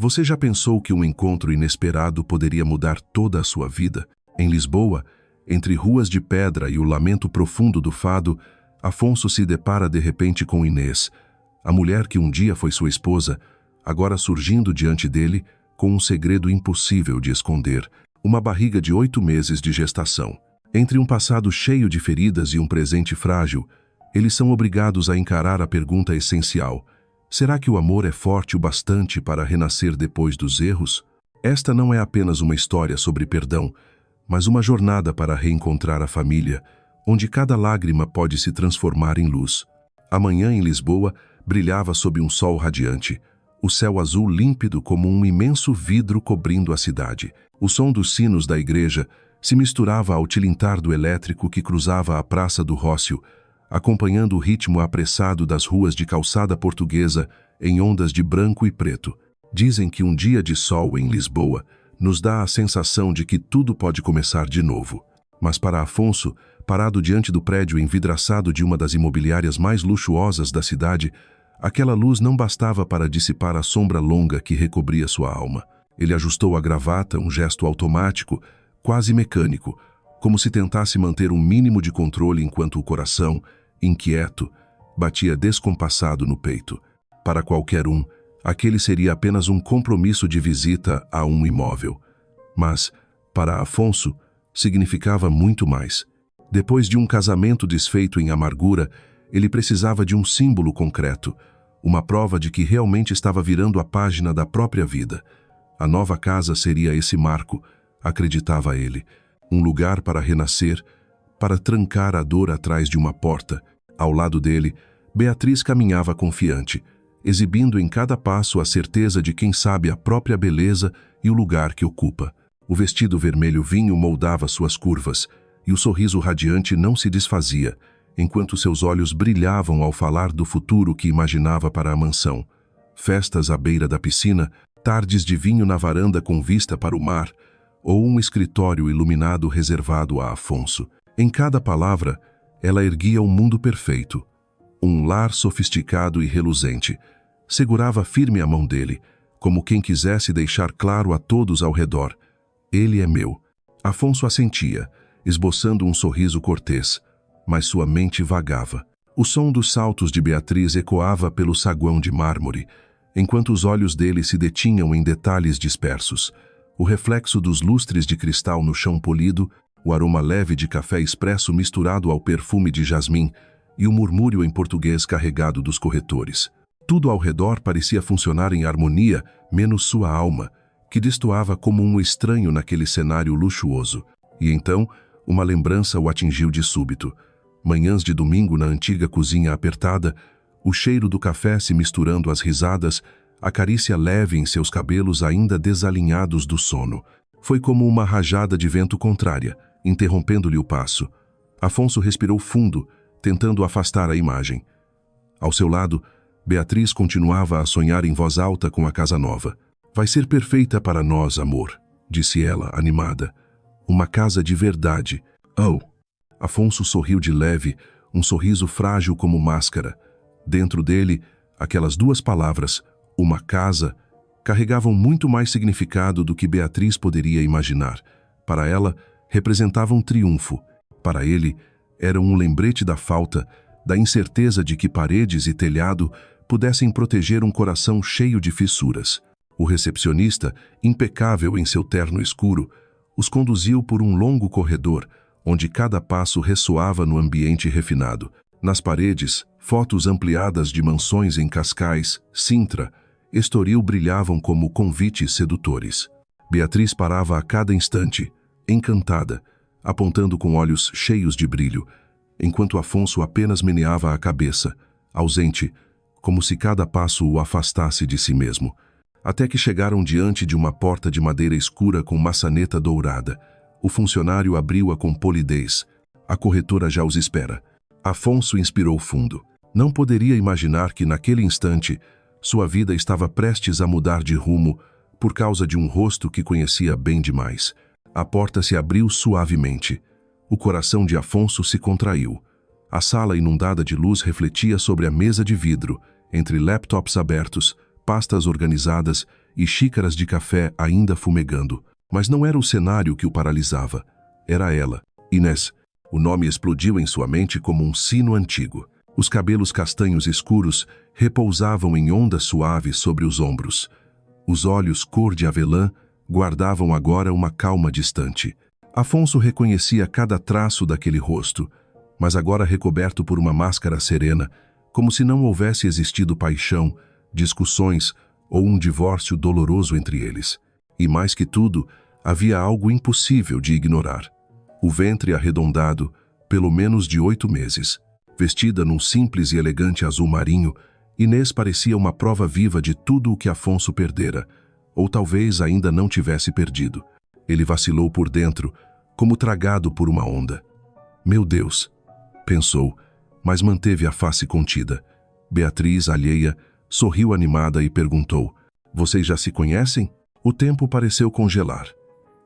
Você já pensou que um encontro inesperado poderia mudar toda a sua vida? Em Lisboa, entre ruas de pedra e o lamento profundo do fado, Afonso se depara de repente com Inês, a mulher que um dia foi sua esposa, agora surgindo diante dele com um segredo impossível de esconder, uma barriga de 8 meses de gestação. Entre um passado cheio de feridas e um presente frágil, eles são obrigados a encarar a pergunta essencial: será que o amor é forte o bastante para renascer depois dos erros? Esta não é apenas uma história sobre perdão, mas uma jornada para reencontrar a família, onde cada lágrima pode se transformar em luz. A manhã em Lisboa brilhava sob um sol radiante, o céu azul límpido como um imenso vidro cobrindo a cidade. O som dos sinos da igreja se misturava ao tilintar do elétrico que cruzava a Praça do Rócio, acompanhando o ritmo apressado das ruas de calçada portuguesa em ondas de branco e preto. Dizem que um dia de sol em Lisboa nos dá a sensação de que tudo pode começar de novo. Mas para Afonso, parado diante do prédio envidraçado de uma das imobiliárias mais luxuosas da cidade, aquela luz não bastava para dissipar a sombra longa que recobria sua alma. Ele ajustou a gravata, um gesto automático, quase mecânico, como se tentasse manter um mínimo de controle enquanto o coração, inquieto, batia descompassado no peito. Para qualquer um, aquele seria apenas um compromisso de visita a um imóvel. Mas, para Afonso, significava muito mais. Depois de um casamento desfeito em amargura, ele precisava de um símbolo concreto, uma prova de que realmente estava virando a página da própria vida. A nova casa seria esse marco, acreditava ele, um lugar para renascer, para trancar a dor atrás de uma porta. Ao lado dele, Beatriz caminhava confiante, exibindo em cada passo a certeza de quem sabe a própria beleza e o lugar que ocupa. O vestido vermelho vinho moldava suas curvas, e o sorriso radiante não se desfazia, enquanto seus olhos brilhavam ao falar do futuro que imaginava para a mansão. Festas à beira da piscina, tardes de vinho na varanda com vista para o mar, ou um escritório iluminado reservado a Afonso. Em cada palavra, ela erguia um mundo perfeito. Um lar sofisticado e reluzente. Segurava firme a mão dele, como quem quisesse deixar claro a todos ao redor: ele é meu. Afonso assentia, esboçando um sorriso cortês, mas sua mente vagava. O som dos saltos de Beatriz ecoava pelo saguão de mármore, enquanto os olhos dele se detinham em detalhes dispersos. O reflexo dos lustres de cristal no chão polido, o aroma leve de café expresso misturado ao perfume de jasmim e o murmúrio em português carregado dos corretores. Tudo ao redor parecia funcionar em harmonia, menos sua alma, que destoava como um estranho naquele cenário luxuoso. E então, uma lembrança o atingiu de súbito. Manhãs de domingo na antiga cozinha apertada, o cheiro do café se misturando às risadas, a carícia leve em seus cabelos ainda desalinhados do sono. Foi como uma rajada de vento contrária, interrompendo-lhe o passo. Afonso respirou fundo, tentando afastar a imagem. Ao seu lado, Beatriz continuava a sonhar em voz alta com a casa nova. Vai ser perfeita para nós, amor, disse ela, animada. Uma casa de verdade. Oh! Afonso sorriu de leve, um sorriso frágil como máscara. Dentro dele, aquelas duas palavras, uma casa, carregavam muito mais significado do que Beatriz poderia imaginar. Para ela, representavam triunfo. Para ele, eram um lembrete da falta, da incerteza de que paredes e telhado pudessem proteger um coração cheio de fissuras. O recepcionista, impecável em seu terno escuro, os conduziu por um longo corredor, onde cada passo ressoava no ambiente refinado. Nas paredes, fotos ampliadas de mansões em Cascais, Sintra, Estoril brilhavam como convites sedutores. Beatriz parava a cada instante, encantada, apontando com olhos cheios de brilho, enquanto Afonso apenas meneava a cabeça, ausente, como se cada passo o afastasse de si mesmo. Até que chegaram diante de uma porta de madeira escura com maçaneta dourada. O funcionário abriu-a com polidez. A corretora já os espera. Afonso inspirou fundo. Não poderia imaginar que, naquele instante, sua vida estava prestes a mudar de rumo por causa de um rosto que conhecia bem demais. A porta se abriu suavemente. O coração de Afonso se contraiu. A sala inundada de luz refletia sobre a mesa de vidro, entre laptops abertos, pastas organizadas e xícaras de café ainda fumegando. Mas não era o cenário que o paralisava. Era ela, Inês. O nome explodiu em sua mente como um sino antigo. Os cabelos castanhos escuros repousavam em ondas suaves sobre os ombros. Os olhos cor de avelã guardavam agora uma calma distante. Afonso reconhecia cada traço daquele rosto, mas agora recoberto por uma máscara serena, como se não houvesse existido paixão, discussões ou um divórcio doloroso entre eles. E mais que tudo, havia algo impossível de ignorar. O ventre arredondado, pelo menos de 8 meses. Vestida num simples e elegante azul marinho, Inês parecia uma prova viva de tudo o que Afonso perdera, ou talvez ainda não tivesse perdido. Ele vacilou por dentro, como tragado por uma onda. Meu Deus, pensou, mas manteve a face contida. Beatriz, alheia, sorriu animada e perguntou: vocês já se conhecem? O tempo pareceu congelar.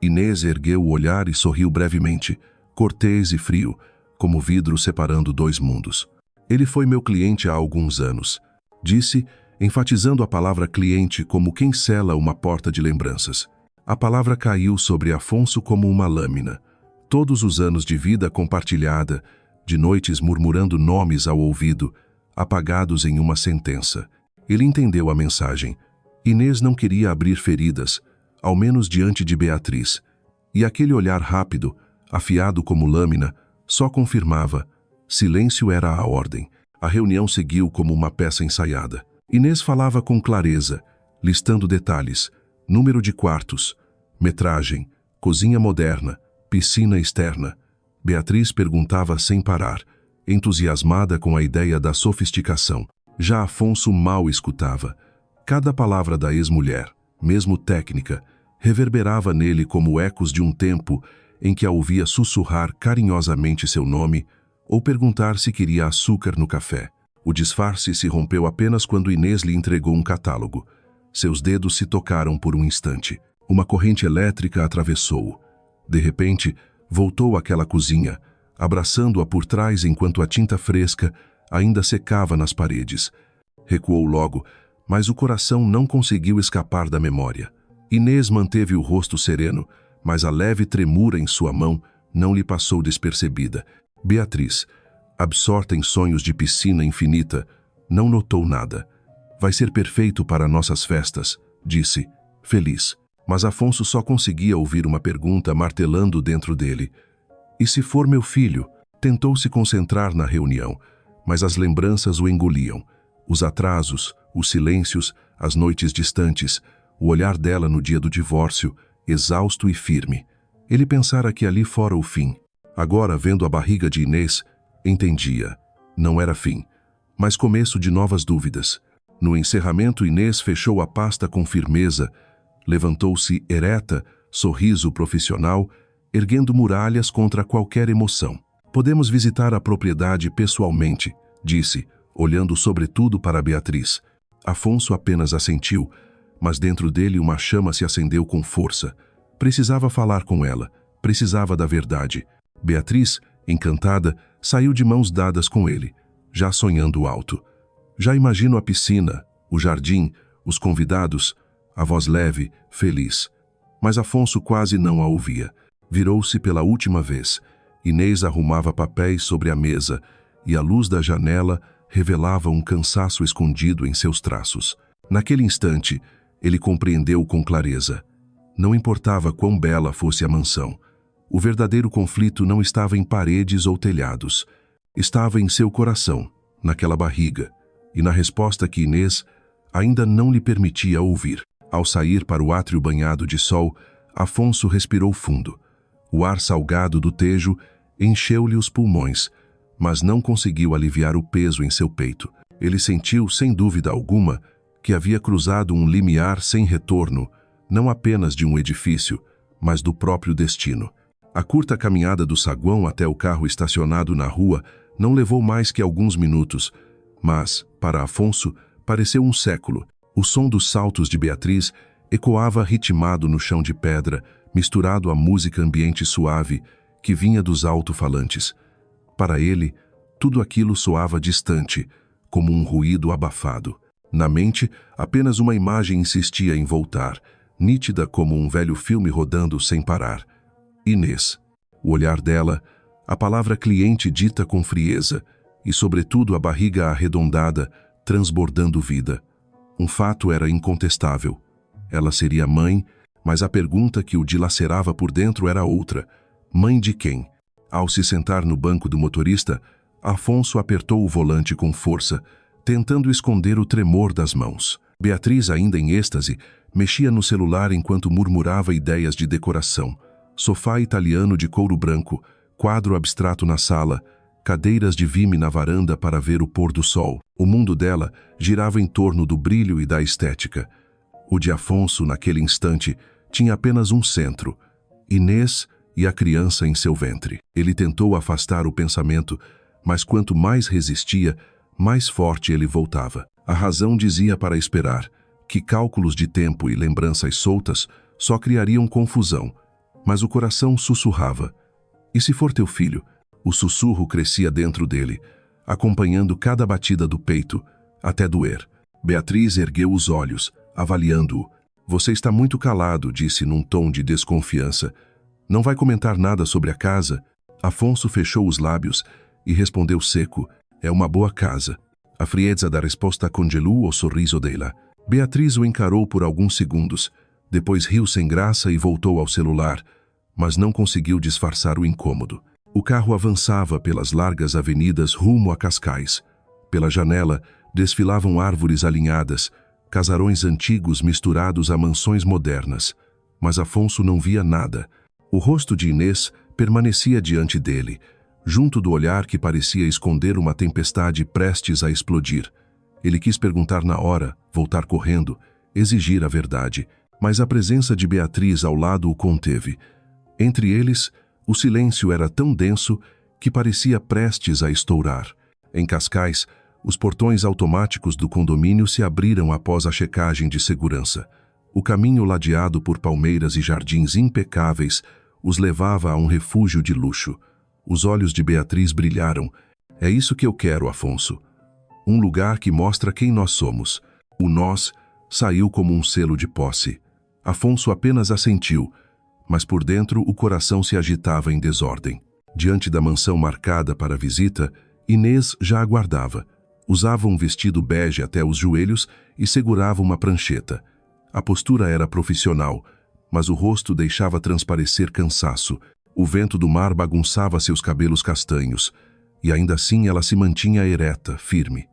Inês ergueu o olhar e sorriu brevemente, cortês e frio, como vidro separando dois mundos. Ele foi meu cliente há alguns anos, disse, enfatizando a palavra cliente como quem sela uma porta de lembranças. A palavra caiu sobre Afonso como uma lâmina. Todos os anos de vida compartilhada, de noites murmurando nomes ao ouvido, apagados em uma sentença. Ele entendeu a mensagem. Inês não queria abrir feridas, ao menos diante de Beatriz. E aquele olhar rápido, afiado como lâmina, só confirmava: silêncio era a ordem. A reunião seguiu como uma peça ensaiada. Inês falava com clareza, listando detalhes: número de quartos, metragem, cozinha moderna, piscina externa. Beatriz perguntava sem parar, entusiasmada com a ideia da sofisticação. Já Afonso mal escutava. Cada palavra da ex-mulher, mesmo técnica, reverberava nele como ecos de um tempo em que a ouvia sussurrar carinhosamente seu nome ou perguntar se queria açúcar no café. O disfarce se rompeu apenas quando Inês lhe entregou um catálogo. Seus dedos se tocaram por um instante. Uma corrente elétrica atravessou-o. De repente, voltou àquela cozinha, abraçando-a por trás enquanto a tinta fresca ainda secava nas paredes. Recuou logo, mas o coração não conseguiu escapar da memória. Inês manteve o rosto sereno, mas a leve tremura em sua mão não lhe passou despercebida. Beatriz, absorta em sonhos de piscina infinita, não notou nada. Vai ser perfeito para nossas festas, disse, feliz. Mas Afonso só conseguia ouvir uma pergunta martelando dentro dele. E se for meu filho? Tentou se concentrar na reunião, mas as lembranças o engoliam. Os atrasos, os silêncios, as noites distantes, o olhar dela no dia do divórcio, exausto e firme. Ele pensara que ali fora o fim. Agora, vendo a barriga de Inês, entendia. Não era fim, mas começo de novas dúvidas. No encerramento, Inês fechou a pasta com firmeza, levantou-se ereta, sorriso profissional, erguendo muralhas contra qualquer emoção. Podemos visitar a propriedade pessoalmente, disse, olhando sobretudo para Beatriz. Afonso apenas assentiu, mas dentro dele uma chama se acendeu com força. Precisava falar com ela, precisava da verdade. Beatriz, encantada, saiu de mãos dadas com ele, já sonhando alto. Já imagino a piscina, o jardim, os convidados, a voz leve, feliz. Mas Afonso quase não a ouvia. Virou-se pela última vez. Inês arrumava papéis sobre a mesa e a luz da janela revelava um cansaço escondido em seus traços. Naquele instante, ele compreendeu com clareza. Não importava quão bela fosse a mansão. O verdadeiro conflito não estava em paredes ou telhados. Estava em seu coração, naquela barriga, e na resposta que Inês ainda não lhe permitia ouvir. Ao sair para o átrio banhado de sol, Afonso respirou fundo. O ar salgado do Tejo encheu-lhe os pulmões, mas não conseguiu aliviar o peso em seu peito. Ele sentiu, sem dúvida alguma, que havia cruzado um limiar sem retorno, não apenas de um edifício, mas do próprio destino. A curta caminhada do saguão até o carro estacionado na rua não levou mais que alguns minutos, mas, para Afonso, pareceu um século. O som dos saltos de Beatriz ecoava ritmado no chão de pedra, misturado à música ambiente suave que vinha dos alto-falantes. Para ele, tudo aquilo soava distante, como um ruído abafado. Na mente, apenas uma imagem insistia em voltar, nítida como um velho filme rodando sem parar. Inês. O olhar dela, a palavra cliente dita com frieza e, sobretudo, a barriga arredondada, transbordando vida. Um fato era incontestável. Ela seria mãe, mas a pergunta que o dilacerava por dentro era outra. Mãe de quem? Ao se sentar no banco do motorista, Afonso apertou o volante com força, tentando esconder o tremor das mãos. Beatriz, ainda em êxtase, mexia no celular enquanto murmurava ideias de decoração. Sofá italiano de couro branco, quadro abstrato na sala, cadeiras de vime na varanda para ver o pôr do sol. O mundo dela girava em torno do brilho e da estética. O de Afonso, naquele instante, tinha apenas um centro: Inês e a criança em seu ventre. Ele tentou afastar o pensamento, mas quanto mais resistia, mais forte ele voltava. A razão dizia para esperar, que cálculos de tempo e lembranças soltas só criariam confusão, mas o coração sussurrava. E se for teu filho? O sussurro crescia dentro dele, acompanhando cada batida do peito, até doer. Beatriz ergueu os olhos, avaliando-o. Você está muito calado, disse num tom de desconfiança. Não vai comentar nada sobre a casa? Afonso fechou os lábios e respondeu seco. É uma boa casa. A frieza da resposta congelou o sorriso dela. Beatriz o encarou por alguns segundos. Depois riu sem graça e voltou ao celular, mas não conseguiu disfarçar o incômodo. O carro avançava pelas largas avenidas rumo a Cascais. Pela janela desfilavam árvores alinhadas, casarões antigos misturados a mansões modernas. Mas Afonso não via nada. O rosto de Inês permanecia diante dele, junto do olhar que parecia esconder uma tempestade prestes a explodir. Ele quis perguntar na hora, voltar correndo, exigir a verdade, mas a presença de Beatriz ao lado o conteve. Entre eles, o silêncio era tão denso que parecia prestes a estourar. Em Cascais, os portões automáticos do condomínio se abriram após a checagem de segurança. O caminho ladeado por palmeiras e jardins impecáveis os levava a um refúgio de luxo. Os olhos de Beatriz brilharam. É isso que eu quero, Afonso. Um lugar que mostra quem nós somos. O nós saiu como um selo de posse. Afonso apenas assentiu, mas por dentro o coração se agitava em desordem. Diante da mansão marcada para a visita, Inês já aguardava. Usava um vestido bege até os joelhos e segurava uma prancheta. A postura era profissional, mas o rosto deixava transparecer cansaço. O vento do mar bagunçava seus cabelos castanhos, e ainda assim ela se mantinha ereta, firme.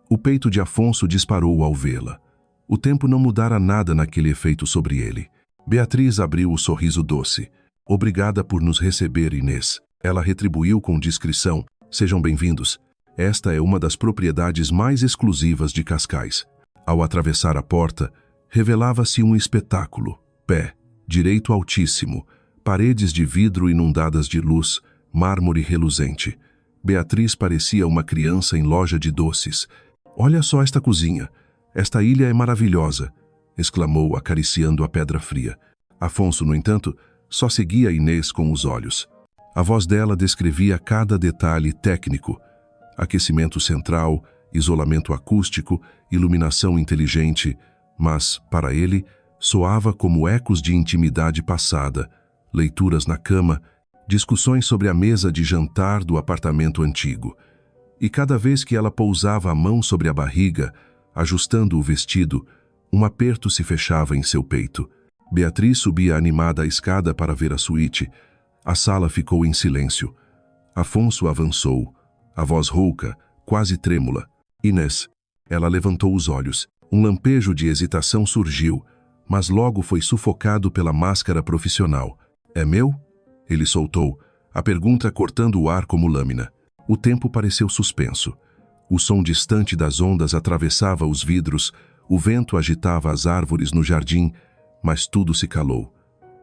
O peito de Afonso disparou ao vê-la. O tempo não mudara nada naquele efeito sobre ele. Beatriz abriu o sorriso doce. Obrigada por nos receber, Inês. Ela retribuiu com discrição. Sejam bem-vindos. Esta é uma das propriedades mais exclusivas de Cascais. Ao atravessar a porta, revelava-se um espetáculo. Pé, direito altíssimo, paredes de vidro inundadas de luz, mármore reluzente. Beatriz parecia uma criança em loja de doces. Olha só esta cozinha. Esta ilha é maravilhosa, exclamou, acariciando a pedra fria. Afonso, no entanto, só seguia Inês com os olhos. A voz dela descrevia cada detalhe técnico: aquecimento central, isolamento acústico, iluminação inteligente, mas, para ele, soava como ecos de intimidade passada, leituras na cama, discussões sobre a mesa de jantar do apartamento antigo. E cada vez que ela pousava a mão sobre a barriga, ajustando o vestido, um aperto se fechava em seu peito. Beatriz subia animada a escada para ver a suíte. A sala ficou em silêncio. Afonso avançou, a voz rouca, quase trêmula. Inês. Ela levantou os olhos. Um lampejo de hesitação surgiu, mas logo foi sufocado pela máscara profissional. É meu? Ele soltou, a pergunta cortando o ar como lâmina. O tempo pareceu suspenso. O som distante das ondas atravessava os vidros, o vento agitava as árvores no jardim, mas tudo se calou.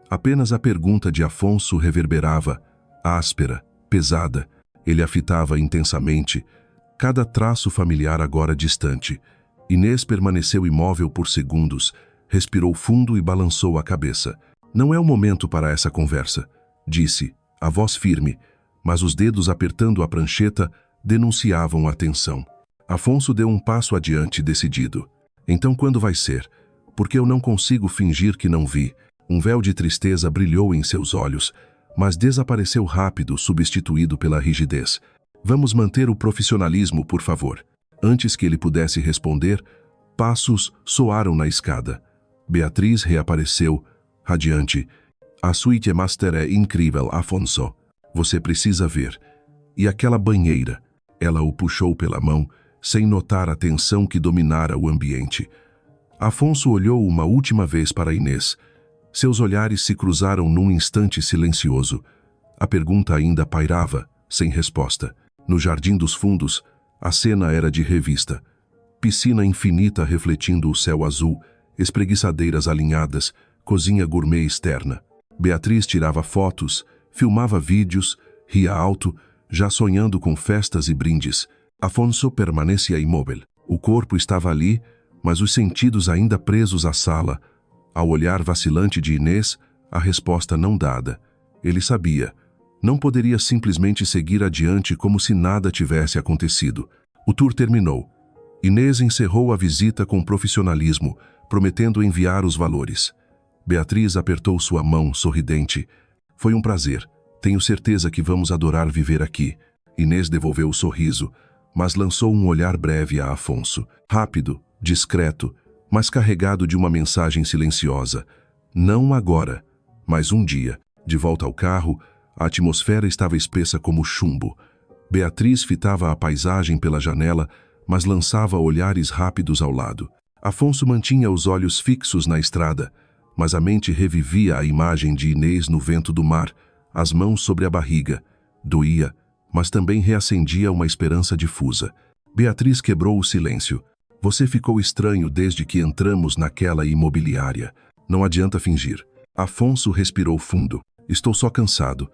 Apenas a pergunta de Afonso reverberava, áspera, pesada. Ele a fitava intensamente, cada traço familiar agora distante. Inês permaneceu imóvel por segundos, respirou fundo e balançou a cabeça. Não é o momento para essa conversa, disse, a voz firme, mas os dedos apertando a prancheta denunciavam a tensão. Afonso deu um passo adiante decidido. Então quando vai ser? Porque eu não consigo fingir que não vi. Um véu de tristeza brilhou em seus olhos, mas desapareceu rápido, substituído pela rigidez. Vamos manter o profissionalismo, por favor. Antes que ele pudesse responder, passos soaram na escada. Beatriz reapareceu, radiante. A suíte master é incrível, Afonso. Você precisa ver. E aquela banheira? Ela o puxou pela mão, sem notar a tensão que dominara o ambiente. Afonso olhou uma última vez para Inês. Seus olhares se cruzaram num instante silencioso. A pergunta ainda pairava, sem resposta. No jardim dos fundos, a cena era de revista. Piscina infinita refletindo o céu azul, espreguiçadeiras alinhadas, cozinha gourmet externa. Beatriz tirava fotos, filmava vídeos, ria alto, já sonhando com festas e brindes. Afonso permanecia imóvel. O corpo estava ali, mas os sentidos ainda presos à sala. Ao olhar vacilante de Inês, a resposta não dada. Ele sabia. Não poderia simplesmente seguir adiante como se nada tivesse acontecido. O tour terminou. Inês encerrou a visita com profissionalismo, prometendo enviar os valores. Beatriz apertou sua mão, sorridente. Foi um prazer. Tenho certeza que vamos adorar viver aqui. Inês devolveu o sorriso, mas lançou um olhar breve a Afonso. Rápido, discreto, mas carregado de uma mensagem silenciosa. Não agora, mas um dia. De volta ao carro, a atmosfera estava espessa como chumbo. Beatriz fitava a paisagem pela janela, mas lançava olhares rápidos ao lado. Afonso mantinha os olhos fixos na estrada, mas a mente revivia a imagem de Inês no vento do mar, as mãos sobre a barriga. Doía, mas também reacendia uma esperança difusa. Beatriz quebrou o silêncio. Você ficou estranho desde que entramos naquela imobiliária. Não adianta fingir. Afonso respirou fundo. Estou só cansado.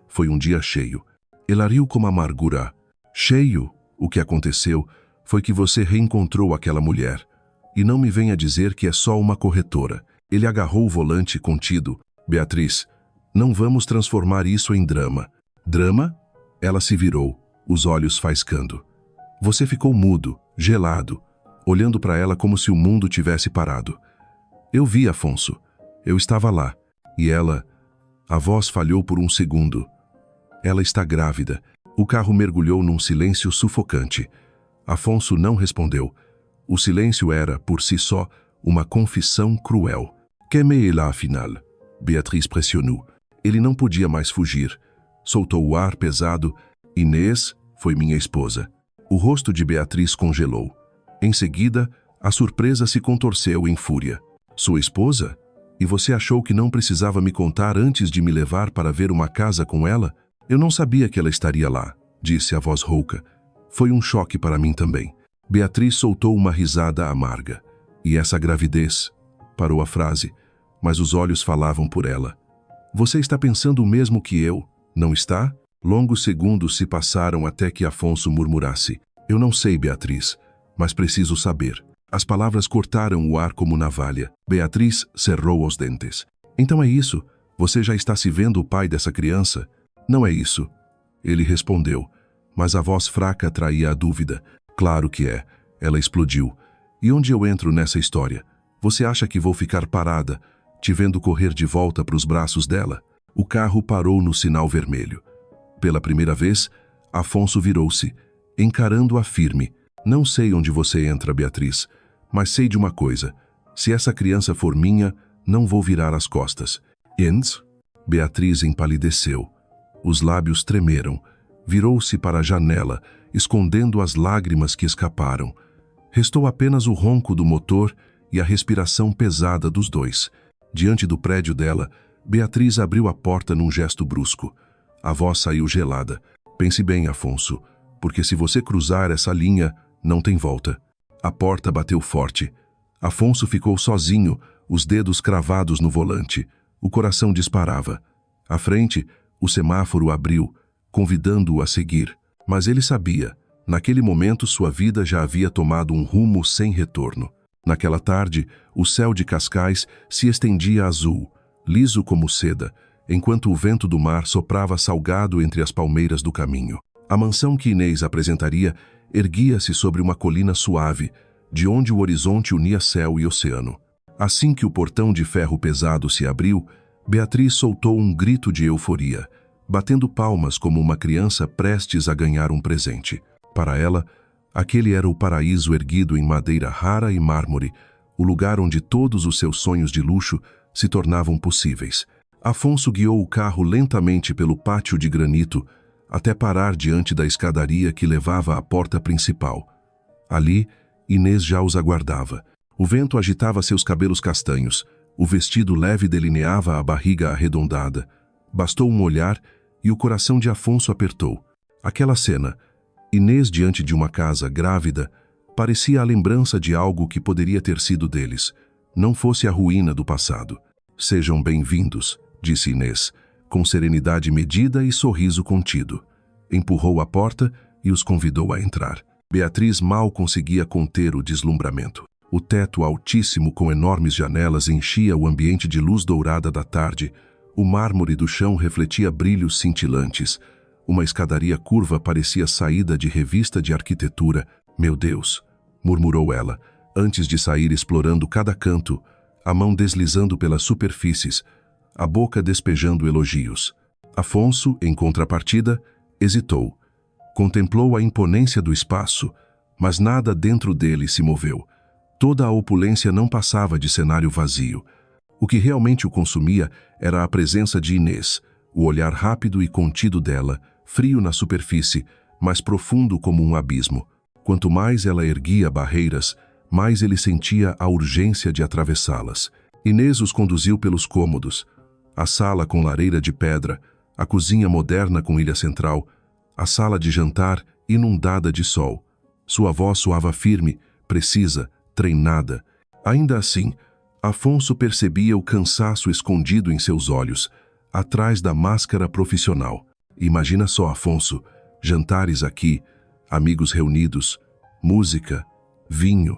Foi um dia cheio. Ela riu com amargura. Cheio? O que aconteceu foi que você reencontrou aquela mulher. E não me venha dizer que é só uma corretora. Ele agarrou o volante contido. Beatriz, não vamos transformar isso em drama. Drama? Ela se virou, os olhos faiscando. Você ficou mudo, gelado, olhando para ela como se o mundo tivesse parado. Eu vi, Afonso. Eu estava lá. E ela... A voz falhou por um segundo. Ela está grávida. O carro mergulhou num silêncio sufocante. Afonso não respondeu. O silêncio era, por si só, uma confissão cruel. Qu'aimait-elle, afinal? Beatriz pressionou. Ele não podia mais fugir. Soltou o ar pesado. Inês foi minha esposa. O rosto de Beatriz congelou. Em seguida, a surpresa se contorceu em fúria. Sua esposa? E você achou que não precisava me contar antes de me levar para ver uma casa com ela? Eu não sabia que ela estaria lá, disse a voz rouca. Foi um choque para mim também. Beatriz soltou uma risada amarga. E essa gravidez? Parou a frase, mas os olhos falavam por ela. Você está pensando o mesmo que eu, não está? Longos segundos se passaram até que Afonso murmurasse. Eu não sei, Beatriz, mas preciso saber. As palavras cortaram o ar como navalha. Beatriz cerrou os dentes. Então é isso? Você já está se vendo o pai dessa criança? Não é isso. Ele respondeu, mas a voz fraca traía a dúvida. Claro que é. Ela explodiu. E onde eu entro nessa história? Você acha que vou ficar parada, te vendo correr de volta para os braços dela? O carro parou no sinal vermelho. Pela primeira vez, Afonso virou-se, encarando-a firme. Não sei onde você entra, Beatriz, mas sei de uma coisa. Se essa criança for minha, não vou virar as costas. Ens? Beatriz empalideceu. Os lábios tremeram. Virou-se para a janela, escondendo as lágrimas que escaparam. Restou apenas o ronco do motor e a respiração pesada dos dois. Diante do prédio dela, Beatriz abriu a porta num gesto brusco. A voz saiu gelada. Pense bem, Afonso, porque se você cruzar essa linha, não tem volta. A porta bateu forte. Afonso ficou sozinho, os dedos cravados no volante. O coração disparava. À frente, o semáforo abriu, convidando-o a seguir. Mas ele sabia. Naquele momento, sua vida já havia tomado um rumo sem retorno. Naquela tarde, o céu de Cascais se estendia azul, liso como seda, enquanto o vento do mar soprava salgado entre as palmeiras do caminho. A mansão que Inês apresentaria erguia-se sobre uma colina suave, de onde o horizonte unia céu e oceano. Assim que o portão de ferro pesado se abriu, Beatriz soltou um grito de euforia, batendo palmas como uma criança prestes a ganhar um presente. Para ela, aquele era o paraíso erguido em madeira rara e mármore, o lugar onde todos os seus sonhos de luxo se tornavam possíveis. Afonso guiou o carro lentamente pelo pátio de granito até parar diante da escadaria que levava à porta principal. Ali, Inês já os aguardava. O vento agitava seus cabelos castanhos, o vestido leve delineava a barriga arredondada. Bastou um olhar e o coração de Afonso apertou. Aquela cena, Inês diante de uma casa grávida, parecia a lembrança de algo que poderia ter sido deles, não fosse a ruína do passado. Sejam bem-vindos, disse Inês, com serenidade medida e sorriso contido. Empurrou a porta e os convidou a entrar. Beatriz mal conseguia conter o deslumbramento. O teto altíssimo com enormes janelas enchia o ambiente de luz dourada da tarde. O mármore do chão refletia brilhos cintilantes. Uma escadaria curva parecia saída de revista de arquitetura. Meu Deus, murmurou ela, antes de sair explorando cada canto, a mão deslizando pelas superfícies, a boca despejando elogios. Afonso, em contrapartida, hesitou. Contemplou a imponência do espaço, mas nada dentro dele se moveu. Toda a opulência não passava de cenário vazio. O que realmente o consumia era a presença de Inês, o olhar rápido e contido dela, frio na superfície, mas profundo como um abismo. Quanto mais ela erguia barreiras, mais ele sentia a urgência de atravessá-las. Inês os conduziu pelos cômodos, a sala com lareira de pedra, a cozinha moderna com ilha central, a sala de jantar inundada de sol. Sua voz soava firme, precisa, treinada. Ainda assim, Afonso percebia o cansaço escondido em seus olhos, atrás da máscara profissional. Imagina só, Afonso, jantares aqui, amigos reunidos, música, vinho.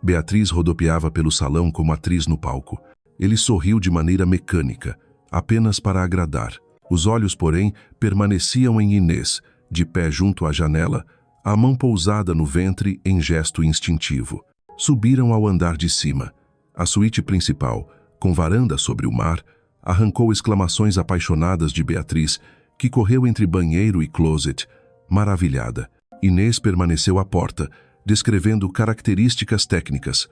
Beatriz rodopiava pelo salão como atriz no palco. Ele sorriu de maneira mecânica, apenas para agradar. Os olhos, porém, permaneciam em Inês, de pé junto à janela, a mão pousada no ventre em gesto instintivo. Subiram ao andar de cima. A suíte principal, com varanda sobre o mar, arrancou exclamações apaixonadas de Beatriz, que correu entre banheiro e closet, maravilhada. Inês permaneceu à porta, descrevendo características técnicas.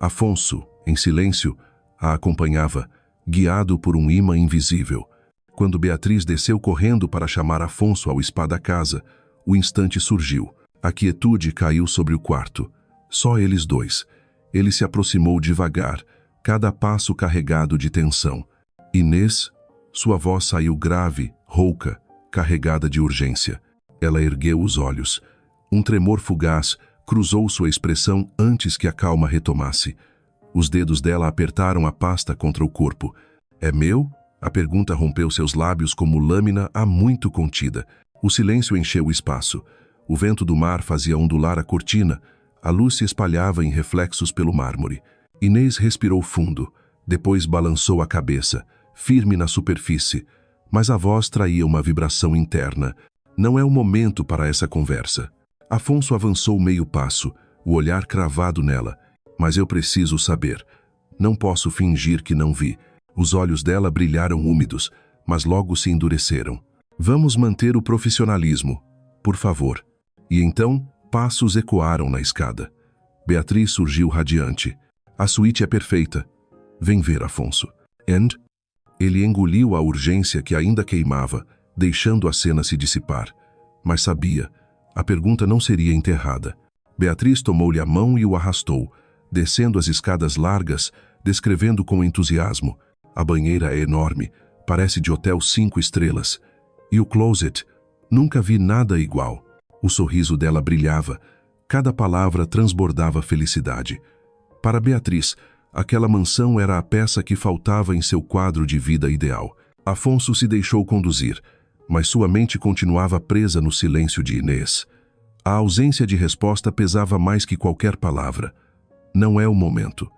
Afonso, em silêncio, a acompanhava, guiado por um imã invisível. Quando Beatriz desceu correndo para chamar Afonso ao spa da casa, o instante surgiu. A quietude caiu sobre o quarto. Só eles dois. Ele se aproximou devagar, cada passo carregado de tensão. Inês, sua voz saiu grave, rouca, carregada de urgência. Ela ergueu os olhos. Um tremor fugaz cruzou sua expressão antes que a calma retomasse. Os dedos dela apertaram a pasta contra o corpo. É meu? A pergunta rompeu seus lábios como lâmina há muito contida. O silêncio encheu o espaço. O vento do mar fazia ondular a cortina. A luz se espalhava em reflexos pelo mármore. Inês respirou fundo. Depois balançou a cabeça, firme na superfície. Mas a voz traía uma vibração interna. Não é o momento para essa conversa. Afonso avançou meio passo, o olhar cravado nela. Mas eu preciso saber. Não posso fingir que não vi. Os olhos dela brilharam úmidos, mas logo se endureceram. Vamos manter o profissionalismo, por favor. E então, passos ecoaram na escada. Beatriz surgiu radiante. A suíte é perfeita. Vem ver, Afonso. And? Ele engoliu a urgência que ainda queimava, deixando a cena se dissipar. Mas sabia, a pergunta não seria enterrada. Beatriz tomou-lhe a mão e o arrastou, descendo as escadas largas, descrevendo com entusiasmo. A banheira é enorme, parece de hotel 5 estrelas. E o closet? Nunca vi nada igual. O sorriso dela brilhava, cada palavra transbordava felicidade. Para Beatriz, aquela mansão era a peça que faltava em seu quadro de vida ideal. Afonso se deixou conduzir, mas sua mente continuava presa no silêncio de Inês. A ausência de resposta pesava mais que qualquer palavra. Não é o momento.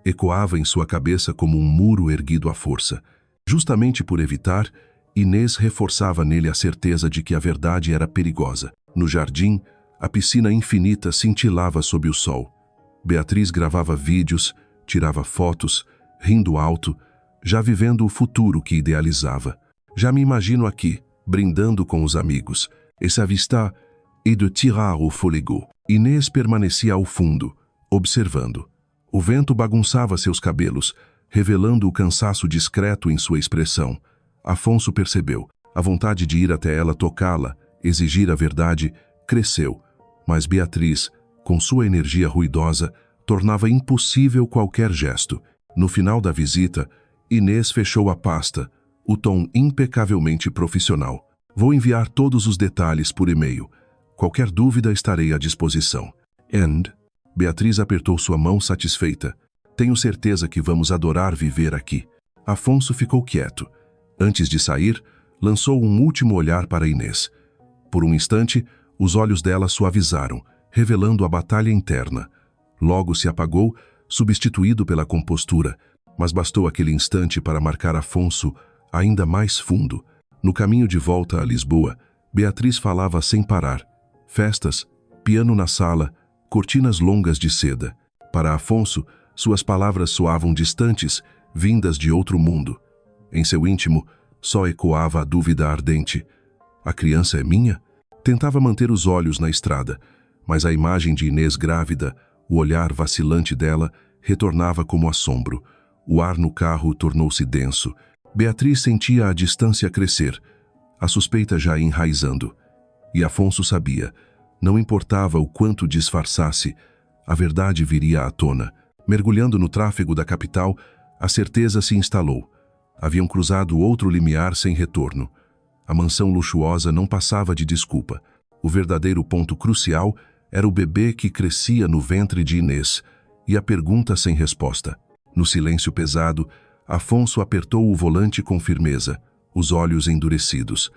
Ecoava em sua cabeça como um muro erguido à força. Justamente por evitar, Inês reforçava nele a certeza de que a verdade era perigosa. No jardim, a piscina infinita cintilava sob o sol. Beatriz gravava vídeos, tirava fotos, rindo alto, já vivendo o futuro que idealizava. Já me imagino aqui, brindando com os amigos, et s'avista et de tirar o fôlego. Inês permanecia ao fundo, observando. O vento bagunçava seus cabelos, revelando o cansaço discreto em sua expressão. Afonso percebeu. A vontade de ir até ela tocá-la, exigir a verdade, cresceu. Mas Beatriz, com sua energia ruidosa, tornava impossível qualquer gesto. No final da visita, Inês fechou a pasta, o tom impecavelmente profissional. Vou enviar todos os detalhes por e-mail. Qualquer dúvida estarei à disposição. And... Beatriz apertou sua mão satisfeita. Tenho certeza que vamos adorar viver aqui. Afonso ficou quieto. Antes de sair, lançou um último olhar para Inês. Por um instante, os olhos dela suavizaram, revelando a batalha interna. Logo se apagou, substituído pela compostura, mas bastou aquele instante para marcar Afonso ainda mais fundo. No caminho de volta a Lisboa, Beatriz falava sem parar. Festas, piano na sala, cortinas longas de seda. Para Afonso, suas palavras soavam distantes, vindas de outro mundo. Em seu íntimo, só ecoava a dúvida ardente. A criança é minha? Tentava manter os olhos na estrada, mas a imagem de Inês grávida, o olhar vacilante dela, retornava como assombro. O ar no carro tornou-se denso. Beatriz sentia a distância crescer, a suspeita já enraizando. E Afonso sabia, não importava o quanto disfarçasse, a verdade viria à tona. Mergulhando no tráfego da capital, a certeza se instalou. Haviam cruzado outro limiar sem retorno. A mansão luxuosa não passava de desculpa. O verdadeiro ponto crucial era o bebê que crescia no ventre de Inês, e a pergunta sem resposta. No silêncio pesado, Afonso apertou o volante com firmeza, os olhos endurecidos.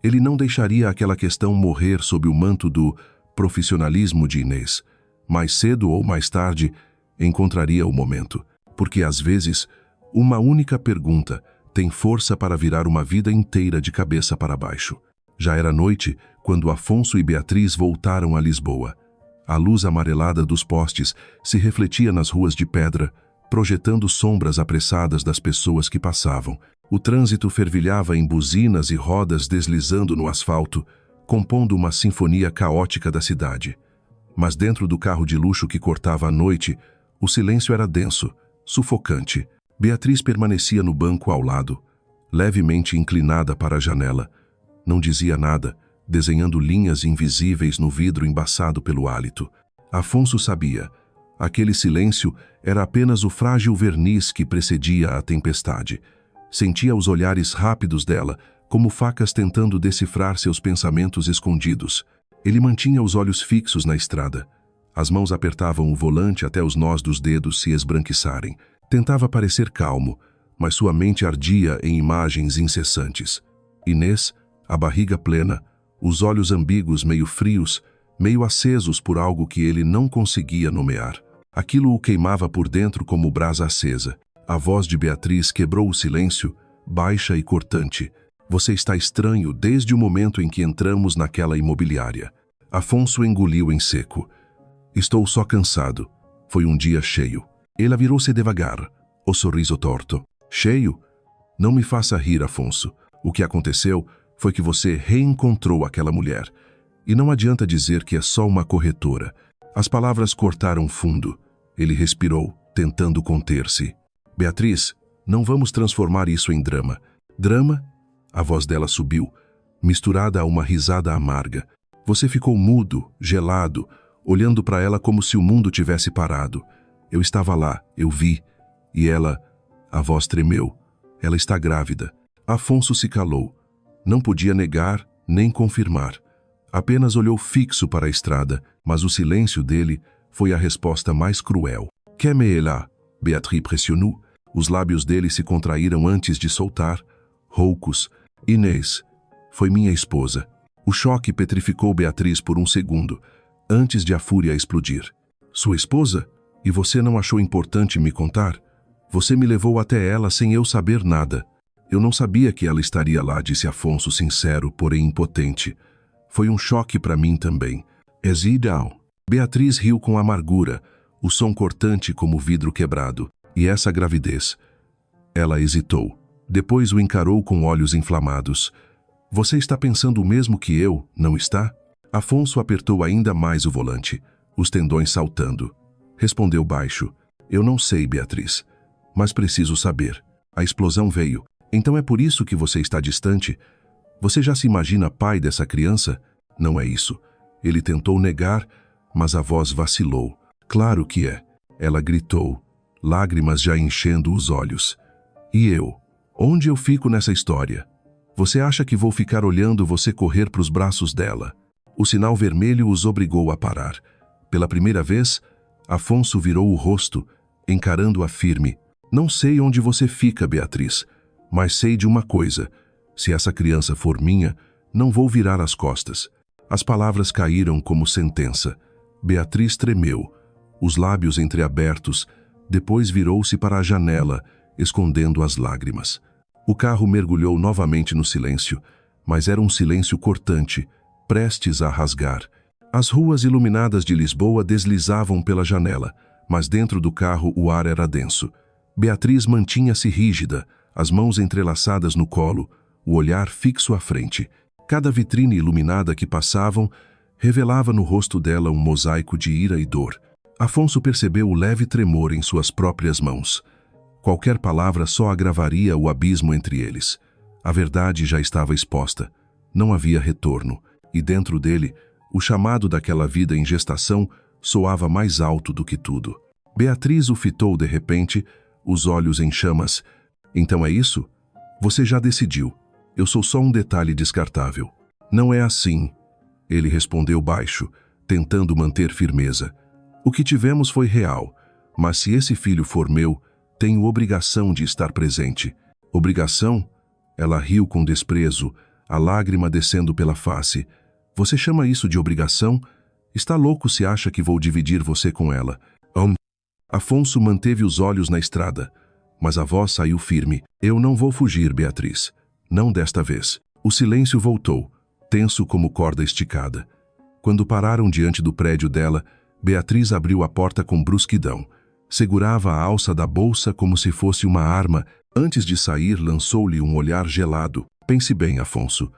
Ele não deixaria aquela questão morrer sob o manto do profissionalismo de Inês. Mais cedo ou mais tarde, encontraria o momento. Porque, às vezes, uma única pergunta tem força para virar uma vida inteira de cabeça para baixo. Já era noite quando Afonso e Beatriz voltaram a Lisboa. A luz amarelada dos postes se refletia nas ruas de pedra, projetando sombras apressadas das pessoas que passavam. O trânsito fervilhava em buzinas e rodas deslizando no asfalto, compondo uma sinfonia caótica da cidade. Mas dentro do carro de luxo que cortava a noite, o silêncio era denso, sufocante. Beatriz permanecia no banco ao lado, levemente inclinada para a janela. Não dizia nada, desenhando linhas invisíveis no vidro embaçado pelo hálito. Afonso sabia. Aquele silêncio era apenas o frágil verniz que precedia a tempestade. Sentia os olhares rápidos dela, como facas tentando decifrar seus pensamentos escondidos. Ele mantinha os olhos fixos na estrada. As mãos apertavam o volante até os nós dos dedos se esbranquiçarem. Tentava parecer calmo, mas sua mente ardia em imagens incessantes. Inês, a barriga plena, os olhos ambíguos meio frios, meio acesos por algo que ele não conseguia nomear. Aquilo o queimava por dentro como brasa acesa. A voz de Beatriz quebrou o silêncio, baixa e cortante. Você está estranho desde o momento em que entramos naquela imobiliária. Afonso engoliu em seco. Estou só cansado. Foi um dia cheio. Ela virou-se devagar, o sorriso torto. Cheio? Não me faça rir, Afonso. O que aconteceu foi que você reencontrou aquela mulher. E não adianta dizer que é só uma corretora. As palavras cortaram fundo. Ele respirou, tentando conter-se. Beatriz, não vamos transformar isso em drama. Drama? A voz dela subiu, misturada a uma risada amarga. Você ficou mudo, gelado, olhando para ela como se o mundo tivesse parado. Eu estava lá, eu vi. E ela... A voz tremeu. Ela está grávida. Afonso se calou. Não podia negar, nem confirmar. Apenas olhou fixo para a estrada, mas o silêncio dele foi a resposta mais cruel. «Qu'est-ce là?» Beatriz pressionou. Os lábios dele se contraíram antes de soltar. Roucos. Inês. Foi minha esposa. O choque petrificou Beatriz por um segundo, antes de a fúria explodir. Sua esposa? E você não achou importante me contar? Você me levou até ela sem eu saber nada. Eu não sabia que ela estaria lá, disse Afonso, sincero, porém impotente. Foi um choque para mim também. Exidão. Beatriz riu com amargura, o som cortante como vidro quebrado. E essa gravidez? Ela hesitou. Depois o encarou com olhos inflamados. Você está pensando o mesmo que eu, não está? Afonso apertou ainda mais o volante, os tendões saltando. Respondeu baixo. Eu não sei, Beatriz. Mas preciso saber. A explosão veio. Então é por isso que você está distante? Você já se imagina pai dessa criança? Não é isso. Ele tentou negar, mas a voz vacilou. Claro que é. Ela gritou, lágrimas já enchendo os olhos. E eu? Onde eu fico nessa história? Você acha que vou ficar olhando você correr para os braços dela? O sinal vermelho os obrigou a parar. Pela primeira vez, Afonso virou o rosto, encarando-a firme. Não sei onde você fica, Beatriz, mas sei de uma coisa. Se essa criança for minha, não vou virar as costas. As palavras caíram como sentença. Beatriz tremeu, os lábios entreabertos, depois virou-se para a janela, escondendo as lágrimas. O carro mergulhou novamente no silêncio, mas era um silêncio cortante, prestes a rasgar. As ruas iluminadas de Lisboa deslizavam pela janela, mas dentro do carro o ar era denso. Beatriz mantinha-se rígida, as mãos entrelaçadas no colo, o olhar fixo à frente. Cada vitrine iluminada que passavam revelava no rosto dela um mosaico de ira e dor. Afonso percebeu o leve tremor em suas próprias mãos. Qualquer palavra só agravaria o abismo entre eles. A verdade já estava exposta. Não havia retorno, e dentro dele, o chamado daquela vida em gestação soava mais alto do que tudo. Beatriz o fitou de repente, os olhos em chamas. Então é isso? Você já decidiu. Eu sou só um detalhe descartável. Não é assim, ele respondeu baixo, tentando manter firmeza. O que tivemos foi real, mas se esse filho for meu, tenho obrigação de estar presente. Obrigação? Ela riu com desprezo, a lágrima descendo pela face. Você chama isso de obrigação? Está louco se acha que vou dividir você com ela. Afonso manteve os olhos na estrada, mas a voz saiu firme. Eu não vou fugir, Beatriz. Não desta vez. O silêncio voltou, tenso como corda esticada. Quando pararam diante do prédio dela, Beatriz abriu a porta com brusquidão. Segurava a alça da bolsa como se fosse uma arma. Antes de sair, lançou-lhe um olhar gelado. Pense bem, Afonso,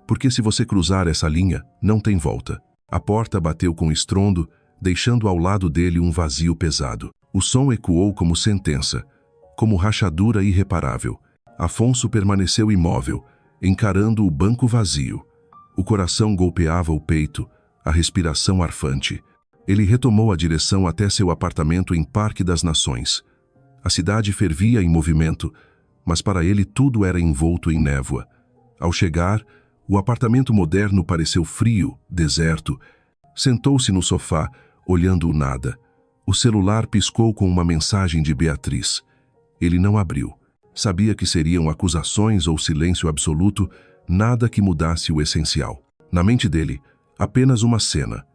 porque se você cruzar essa linha, não tem volta. A porta bateu com estrondo, deixando ao lado dele um vazio pesado. O som ecoou como sentença, como rachadura irreparável. Afonso permaneceu imóvel, encarando o banco vazio. O coração golpeava o peito, a respiração arfante. Ele retomou a direção até seu apartamento em Parque das Nações. A cidade fervia em movimento, mas para ele tudo era envolto em névoa. Ao chegar, o apartamento moderno pareceu frio, deserto. Sentou-se no sofá, olhando o nada. O celular piscou com uma mensagem de Beatriz. Ele não abriu. Sabia que seriam acusações ou silêncio absoluto, nada que mudasse o essencial. Na mente dele, apenas uma cena.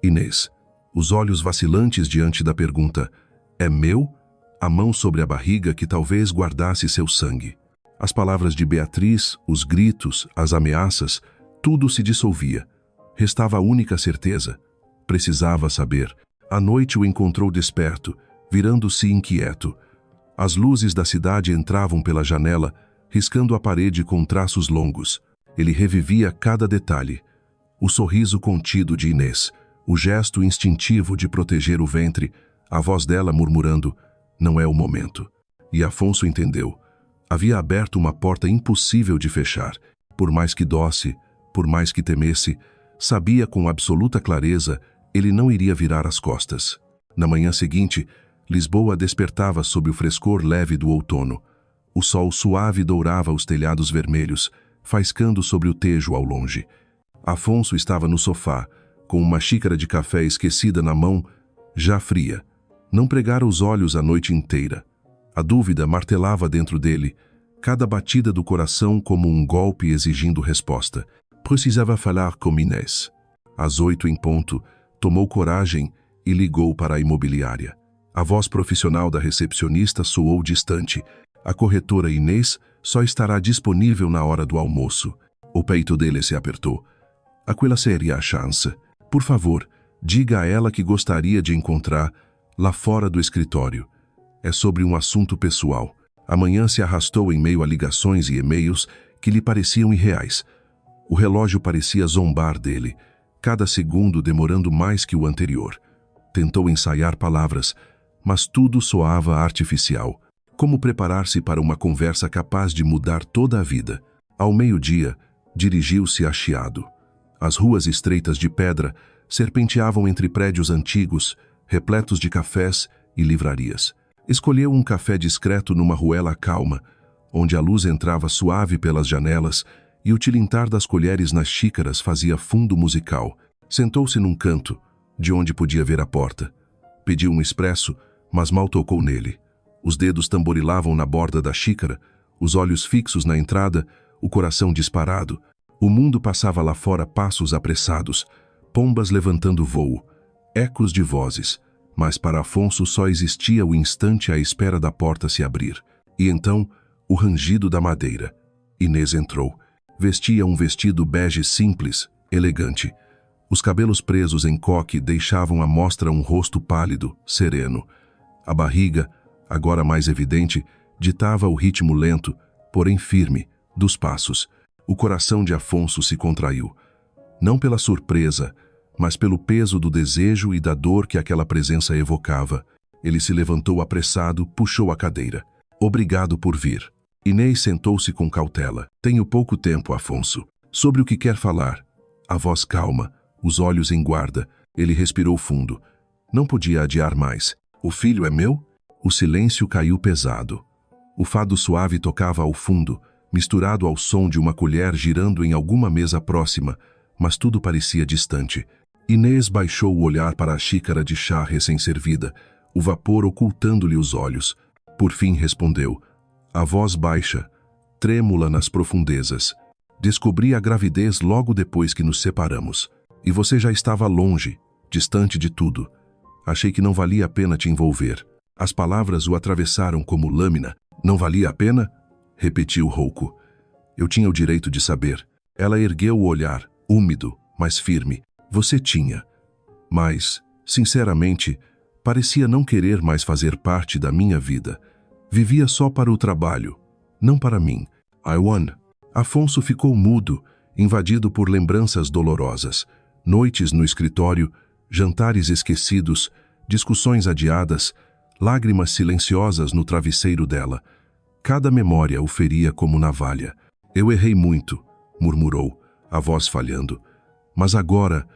Inês, os olhos vacilantes diante da pergunta, é meu? A mão sobre a barriga que talvez guardasse seu sangue. As palavras de Beatriz, os gritos, as ameaças, tudo se dissolvia. Restava a única certeza. Precisava saber. À noite o encontrou desperto, virando-se inquieto. As luzes da cidade entravam pela janela, riscando a parede com traços longos. Ele revivia cada detalhe. O sorriso contido de Inês, o gesto instintivo de proteger o ventre, a voz dela murmurando, não é o momento. E Afonso entendeu. Havia aberto uma porta impossível de fechar. Por mais que dosse, por mais que temesse, sabia com absoluta clareza, ele não iria virar as costas. Na manhã seguinte, Lisboa despertava sob o frescor leve do outono. O sol suave dourava os telhados vermelhos, faiscando sobre o Tejo ao longe. Afonso estava no sofá, com uma xícara de café esquecida na mão, já fria. Não pregara os olhos a noite inteira. A dúvida martelava dentro dele, cada batida do coração como um golpe exigindo resposta. Precisava falar com Inês. Às 8 em ponto, tomou coragem e ligou para a imobiliária. A voz profissional da recepcionista soou distante. A corretora Inês só estará disponível na hora do almoço. O peito dele se apertou. Aquela seria a chance. Por favor, diga a ela que gostaria de encontrar lá fora do escritório. É sobre um assunto pessoal. A manhã se arrastou em meio a ligações e e-mails que lhe pareciam irreais. O relógio parecia zombar dele, cada segundo demorando mais que o anterior. Tentou ensaiar palavras, mas tudo soava artificial. Como preparar-se para uma conversa capaz de mudar toda a vida? Ao meio-dia, dirigiu-se a Chiado. As ruas estreitas de pedra serpenteavam entre prédios antigos, repletos de cafés e livrarias. Escolheu um café discreto numa ruela calma, onde a luz entrava suave pelas janelas e o tilintar das colheres nas xícaras fazia fundo musical. Sentou-se num canto, de onde podia ver a porta. Pediu um expresso, mas mal tocou nele. Os dedos tamborilavam na borda da xícara, os olhos fixos na entrada, o coração disparado. O mundo passava lá fora passos apressados, pombas levantando voo, ecos de vozes, mas para Afonso só existia o instante à espera da porta se abrir. E então, o rangido da madeira. Inês entrou. Vestia um vestido bege simples, elegante. Os cabelos presos em coque deixavam à mostra um rosto pálido, sereno. A barriga, agora mais evidente, ditava o ritmo lento, porém firme, dos passos. O coração de Afonso se contraiu. Não pela surpresa, mas pelo peso do desejo e da dor que aquela presença evocava. Ele se levantou apressado, puxou a cadeira. Obrigado por vir. Inês sentou-se com cautela. Tenho pouco tempo, Afonso. Sobre o que quer falar? A voz calma, os olhos em guarda. Ele respirou fundo. Não podia adiar mais. O filho é meu? O silêncio caiu pesado. O fado suave tocava ao fundo, misturado ao som de uma colher girando em alguma mesa próxima, mas tudo parecia distante. Inês baixou o olhar para a xícara de chá recém-servida, o vapor ocultando-lhe os olhos. Por fim respondeu, a voz baixa, trêmula nas profundezas. Descobri a gravidez logo depois que nos separamos. E você já estava longe, distante de tudo. Achei que não valia a pena te envolver. As palavras o atravessaram como lâmina. Não valia a pena? Repetiu rouco. Eu tinha o direito de saber. Ela ergueu o olhar, úmido, mas firme. Você tinha. Mas, sinceramente, parecia não querer mais fazer parte da minha vida. Vivia só para o trabalho, não para mim. I won. Afonso ficou mudo, invadido por lembranças dolorosas. Noites no escritório, jantares esquecidos, discussões adiadas, lágrimas silenciosas no travesseiro dela. Cada memória o feria como navalha. Eu errei muito, murmurou, a voz falhando. Mas agora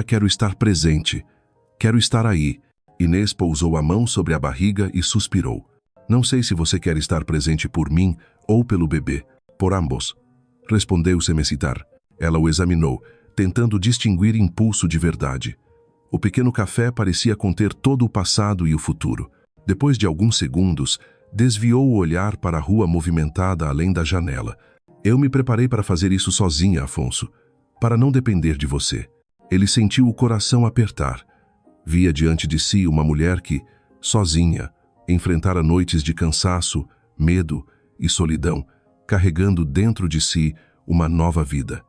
quero estar presente. Quero estar aí. Inês pousou a mão sobre a barriga e suspirou. Não sei se você quer estar presente por mim ou pelo bebê. Por ambos. Respondeu sem hesitar. Ela o examinou, tentando distinguir impulso de verdade. O pequeno café parecia conter todo o passado e o futuro. Depois de alguns segundos, desviou o olhar para a rua movimentada além da janela. Eu me preparei para fazer isso sozinha, Afonso, para não depender de você. Ele sentiu o coração apertar. Via diante de si uma mulher que, sozinha, enfrentara noites de cansaço, medo e solidão, carregando dentro de si uma nova vida.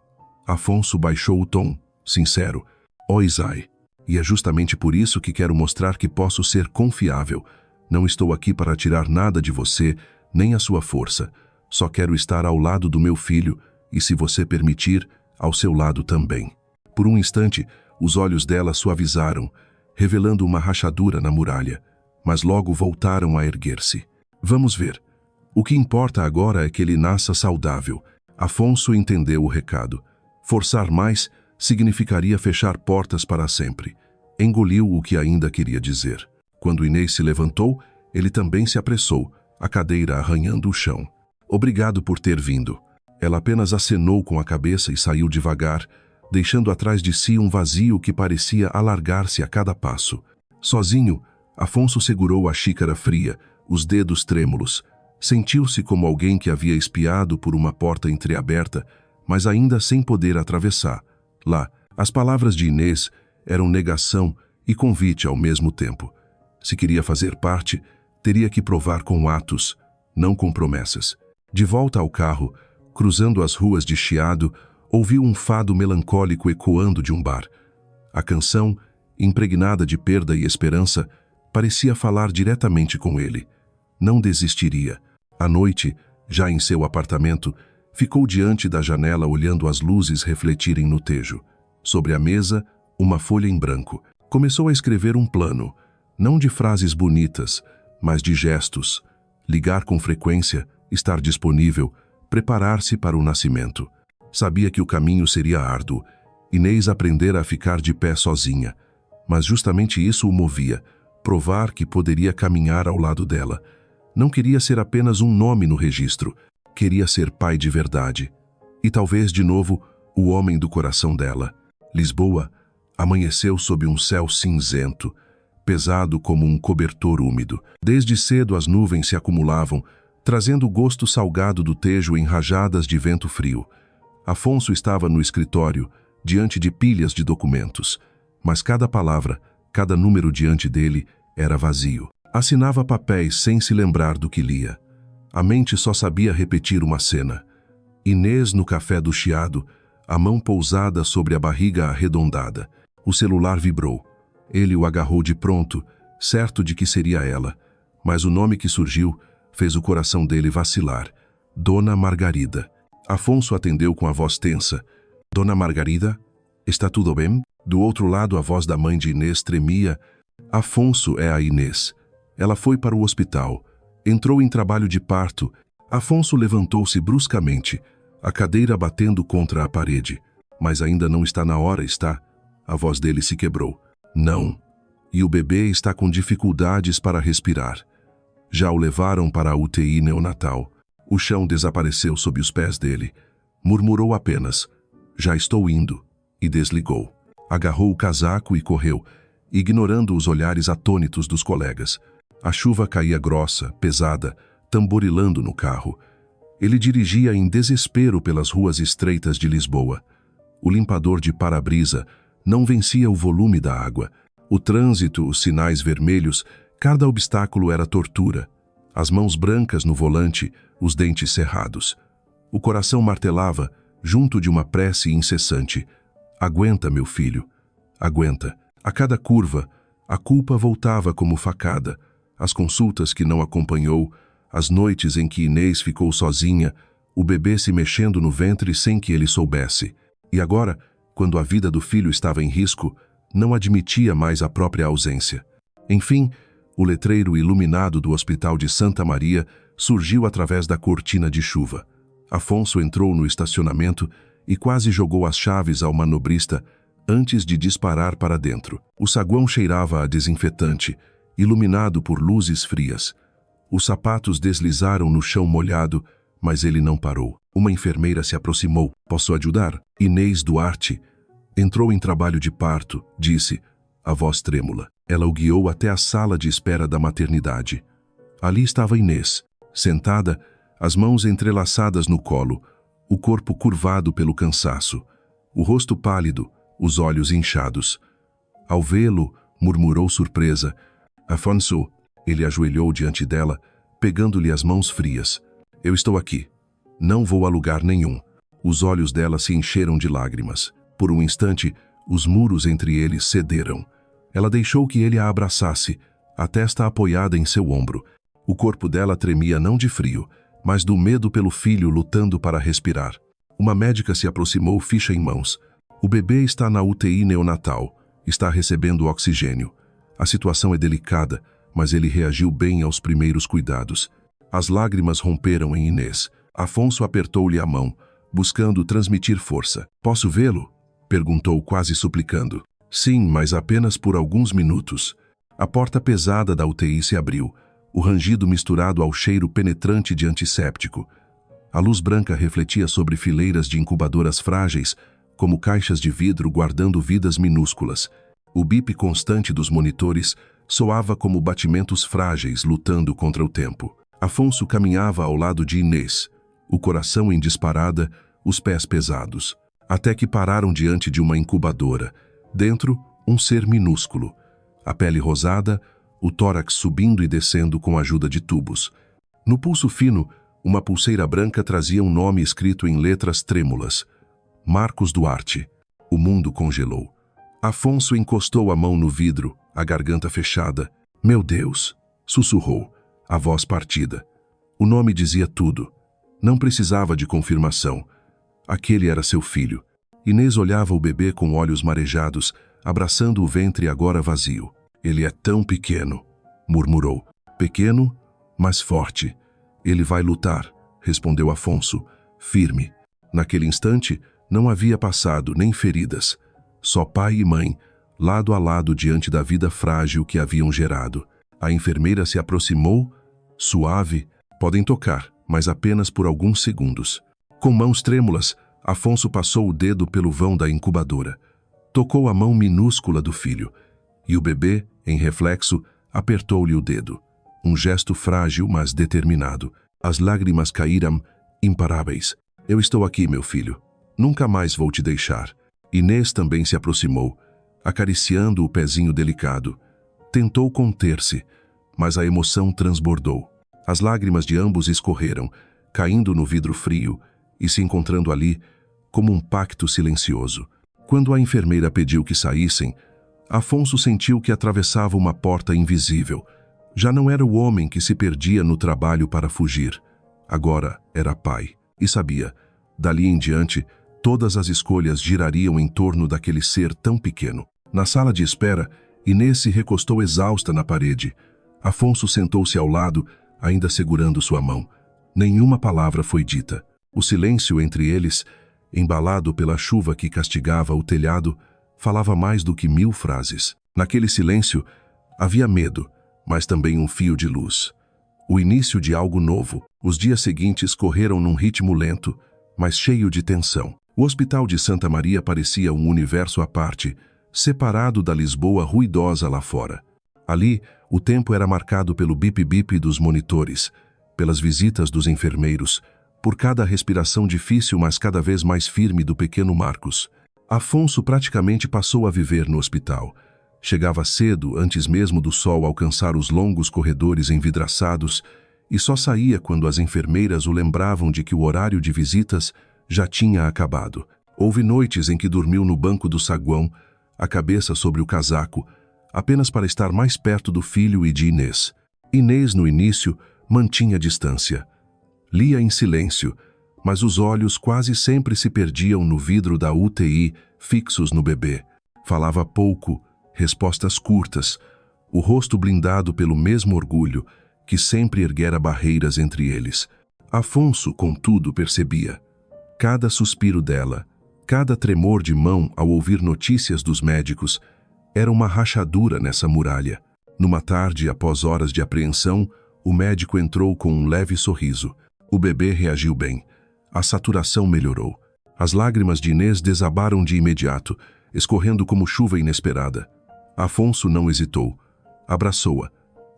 Afonso baixou o tom, sincero. Ó Isai, e é justamente por isso que quero mostrar que posso ser confiável. Não estou aqui para tirar nada de você, nem a sua força. Só quero estar ao lado do meu filho e, se você permitir, ao seu lado também. Por um instante, os olhos dela suavizaram, revelando uma rachadura na muralha, mas logo voltaram a erguer-se. Vamos ver. O que importa agora é que ele nasça saudável. Afonso entendeu o recado. Forçar mais significaria fechar portas para sempre. Engoliu o que ainda queria dizer. Quando Inês se levantou, ele também se apressou, a cadeira arranhando o chão. Obrigado por ter vindo. Ela apenas acenou com a cabeça e saiu devagar, deixando atrás de si um vazio que parecia alargar-se a cada passo. Sozinho, Afonso segurou a xícara fria, os dedos trêmulos. Sentiu-se como alguém que havia espiado por uma porta entreaberta, mas ainda sem poder atravessar. Lá, as palavras de Inês eram negação e convite ao mesmo tempo. Se queria fazer parte, teria que provar com atos, não com promessas. De volta ao carro, cruzando as ruas de Chiado, ouviu um fado melancólico ecoando de um bar. A canção, impregnada de perda e esperança, parecia falar diretamente com ele. Não desistiria. À noite, já em seu apartamento, ficou diante da janela olhando as luzes refletirem no tejo. Sobre a mesa, uma folha em branco. Começou a escrever um plano, não de frases bonitas, mas de gestos. Ligar com frequência, estar disponível, preparar-se para o nascimento. Sabia que o caminho seria árduo. Inês aprendera a ficar de pé sozinha. Mas justamente isso o movia, provar que poderia caminhar ao lado dela. Não queria ser apenas um nome no registro, queria ser pai de verdade. E talvez, de novo, o homem do coração dela. Lisboa amanheceu sob um céu cinzento, pesado como um cobertor úmido. Desde cedo as nuvens se acumulavam, trazendo o gosto salgado do tejo em rajadas de vento frio. Afonso estava no escritório, diante de pilhas de documentos, mas cada palavra, cada número diante dele era vazio. Assinava papéis sem se lembrar do que lia. A mente só sabia repetir uma cena. Inês no café do Chiado, a mão pousada sobre a barriga arredondada. O celular vibrou. Ele o agarrou de pronto, certo de que seria ela. Mas o nome que surgiu fez o coração dele vacilar. Dona Margarida. Afonso atendeu com a voz tensa. Dona Margarida, está tudo bem? Do outro lado, a voz da mãe de Inês tremia. Afonso é a Inês. Ela foi para o hospital. Entrou em trabalho de parto. Afonso levantou-se bruscamente, a cadeira batendo contra a parede. Mas ainda não está na hora, está? A voz dele se quebrou. Não. E o bebê está com dificuldades para respirar. Já o levaram para a UTI neonatal. O chão desapareceu sob os pés dele. Murmurou apenas, já estou indo, e desligou. Agarrou o casaco e correu, ignorando os olhares atônitos dos colegas. A chuva caía grossa, pesada, tamborilando no carro. Ele dirigia em desespero pelas ruas estreitas de Lisboa. O limpador de para-brisa não vencia o volume da água. O trânsito, os sinais vermelhos, cada obstáculo era tortura. As mãos brancas no volante, os dentes cerrados. O coração martelava, junto de uma prece incessante. Aguenta, meu filho. Aguenta. A cada curva, a culpa voltava como facada. As consultas que não acompanhou, as noites em que Inês ficou sozinha, o bebê se mexendo no ventre sem que ele soubesse. E agora, quando a vida do filho estava em risco, não admitia mais a própria ausência. Enfim, o letreiro iluminado do Hospital de Santa Maria surgiu através da cortina de chuva. Afonso entrou no estacionamento e quase jogou as chaves ao manobrista antes de disparar para dentro. O saguão cheirava a desinfetante, iluminado por luzes frias. Os sapatos deslizaram no chão molhado, mas ele não parou. Uma enfermeira se aproximou. Posso ajudar? Inês Duarte. Entrou em trabalho de parto, disse, a voz trêmula. Ela o guiou até a sala de espera da maternidade. Ali estava Inês, sentada, as mãos entrelaçadas no colo, o corpo curvado pelo cansaço, o rosto pálido, os olhos inchados. Ao vê-lo, murmurou surpresa. Afonso, ele ajoelhou diante dela, pegando-lhe as mãos frias. Eu estou aqui. Não vou a lugar nenhum. Os olhos dela se encheram de lágrimas. Por um instante, os muros entre eles cederam. Ela deixou que ele a abraçasse, a testa apoiada em seu ombro. O corpo dela tremia não de frio, mas do medo pelo filho lutando para respirar. Uma médica se aproximou, ficha em mãos. O bebê está na UTI neonatal. Está recebendo oxigênio. A situação é delicada, mas ele reagiu bem aos primeiros cuidados. As lágrimas romperam em Inês. Afonso apertou-lhe a mão, buscando transmitir força. Posso vê-lo? Perguntou quase suplicando. Sim, mas apenas por alguns minutos. A porta pesada da UTI se abriu, o rangido misturado ao cheiro penetrante de antisséptico. A luz branca refletia sobre fileiras de incubadoras frágeis, como caixas de vidro guardando vidas minúsculas. O bip constante dos monitores soava como batimentos frágeis lutando contra o tempo. Afonso caminhava ao lado de Inês, o coração em disparada, os pés pesados, até que pararam diante de uma incubadora. Dentro, um ser minúsculo, a pele rosada, o tórax subindo e descendo com a ajuda de tubos. No pulso fino, uma pulseira branca trazia um nome escrito em letras trêmulas. Marcos Duarte. O mundo congelou. Afonso encostou a mão no vidro, a garganta fechada. Meu Deus! Sussurrou, a voz partida. O nome dizia tudo. Não precisava de confirmação. Aquele era seu filho. Inês olhava o bebê com olhos marejados, abraçando o ventre agora vazio. Ele é tão pequeno, murmurou. Pequeno, mas forte. Ele vai lutar, respondeu Afonso, firme. Naquele instante, não havia passado nem feridas. Só pai e mãe, lado a lado diante da vida frágil que haviam gerado. A enfermeira se aproximou, suave. Podem tocar, mas apenas por alguns segundos. Com mãos trêmulas, Afonso passou o dedo pelo vão da incubadora. Tocou a mão minúscula do filho. E o bebê, em reflexo, apertou-lhe o dedo. Um gesto frágil, mas determinado. As lágrimas caíram, imparáveis. Eu estou aqui, meu filho. Nunca mais vou te deixar. Inês também se aproximou, acariciando o pezinho delicado. Tentou conter-se, mas a emoção transbordou. As lágrimas de ambos escorreram, caindo no vidro frio e se encontrando ali como um pacto silencioso. Quando a enfermeira pediu que saíssem, Afonso sentiu que atravessava uma porta invisível. Já não era o homem que se perdia no trabalho para fugir. Agora era pai. E sabia, dali em diante, todas as escolhas girariam em torno daquele ser tão pequeno. Na sala de espera, Inês se recostou exausta na parede. Afonso sentou-se ao lado, ainda segurando sua mão. Nenhuma palavra foi dita. O silêncio entre eles, embalado pela chuva que castigava o telhado, falava mais do que 1000 frases. Naquele silêncio, havia medo, mas também um fio de luz. O início de algo novo. Os dias seguintes correram num ritmo lento, mas cheio de tensão. O Hospital de Santa Maria parecia um universo à parte, separado da Lisboa ruidosa lá fora. Ali, o tempo era marcado pelo bip-bip dos monitores, pelas visitas dos enfermeiros, por cada respiração difícil, mas cada vez mais firme do pequeno Marcos. Afonso praticamente passou a viver no hospital. Chegava cedo, antes mesmo do sol alcançar os longos corredores envidraçados, e só saía quando as enfermeiras o lembravam de que o horário de visitas já tinha acabado. Houve noites em que dormiu no banco do saguão, a cabeça sobre o casaco, apenas para estar mais perto do filho e de Inês. Inês, no início, mantinha distância. Lia em silêncio, mas os olhos quase sempre se perdiam no vidro da UTI, fixos no bebê. Falava pouco, respostas curtas, o rosto blindado pelo mesmo orgulho que sempre erguera barreiras entre eles. Afonso, contudo, percebia. Cada suspiro dela, cada tremor de mão ao ouvir notícias dos médicos, era uma rachadura nessa muralha. Numa tarde, após horas de apreensão, o médico entrou com um leve sorriso. O bebê reagiu bem. A saturação melhorou. As lágrimas de Inês desabaram de imediato, escorrendo como chuva inesperada. Afonso não hesitou. Abraçou-a.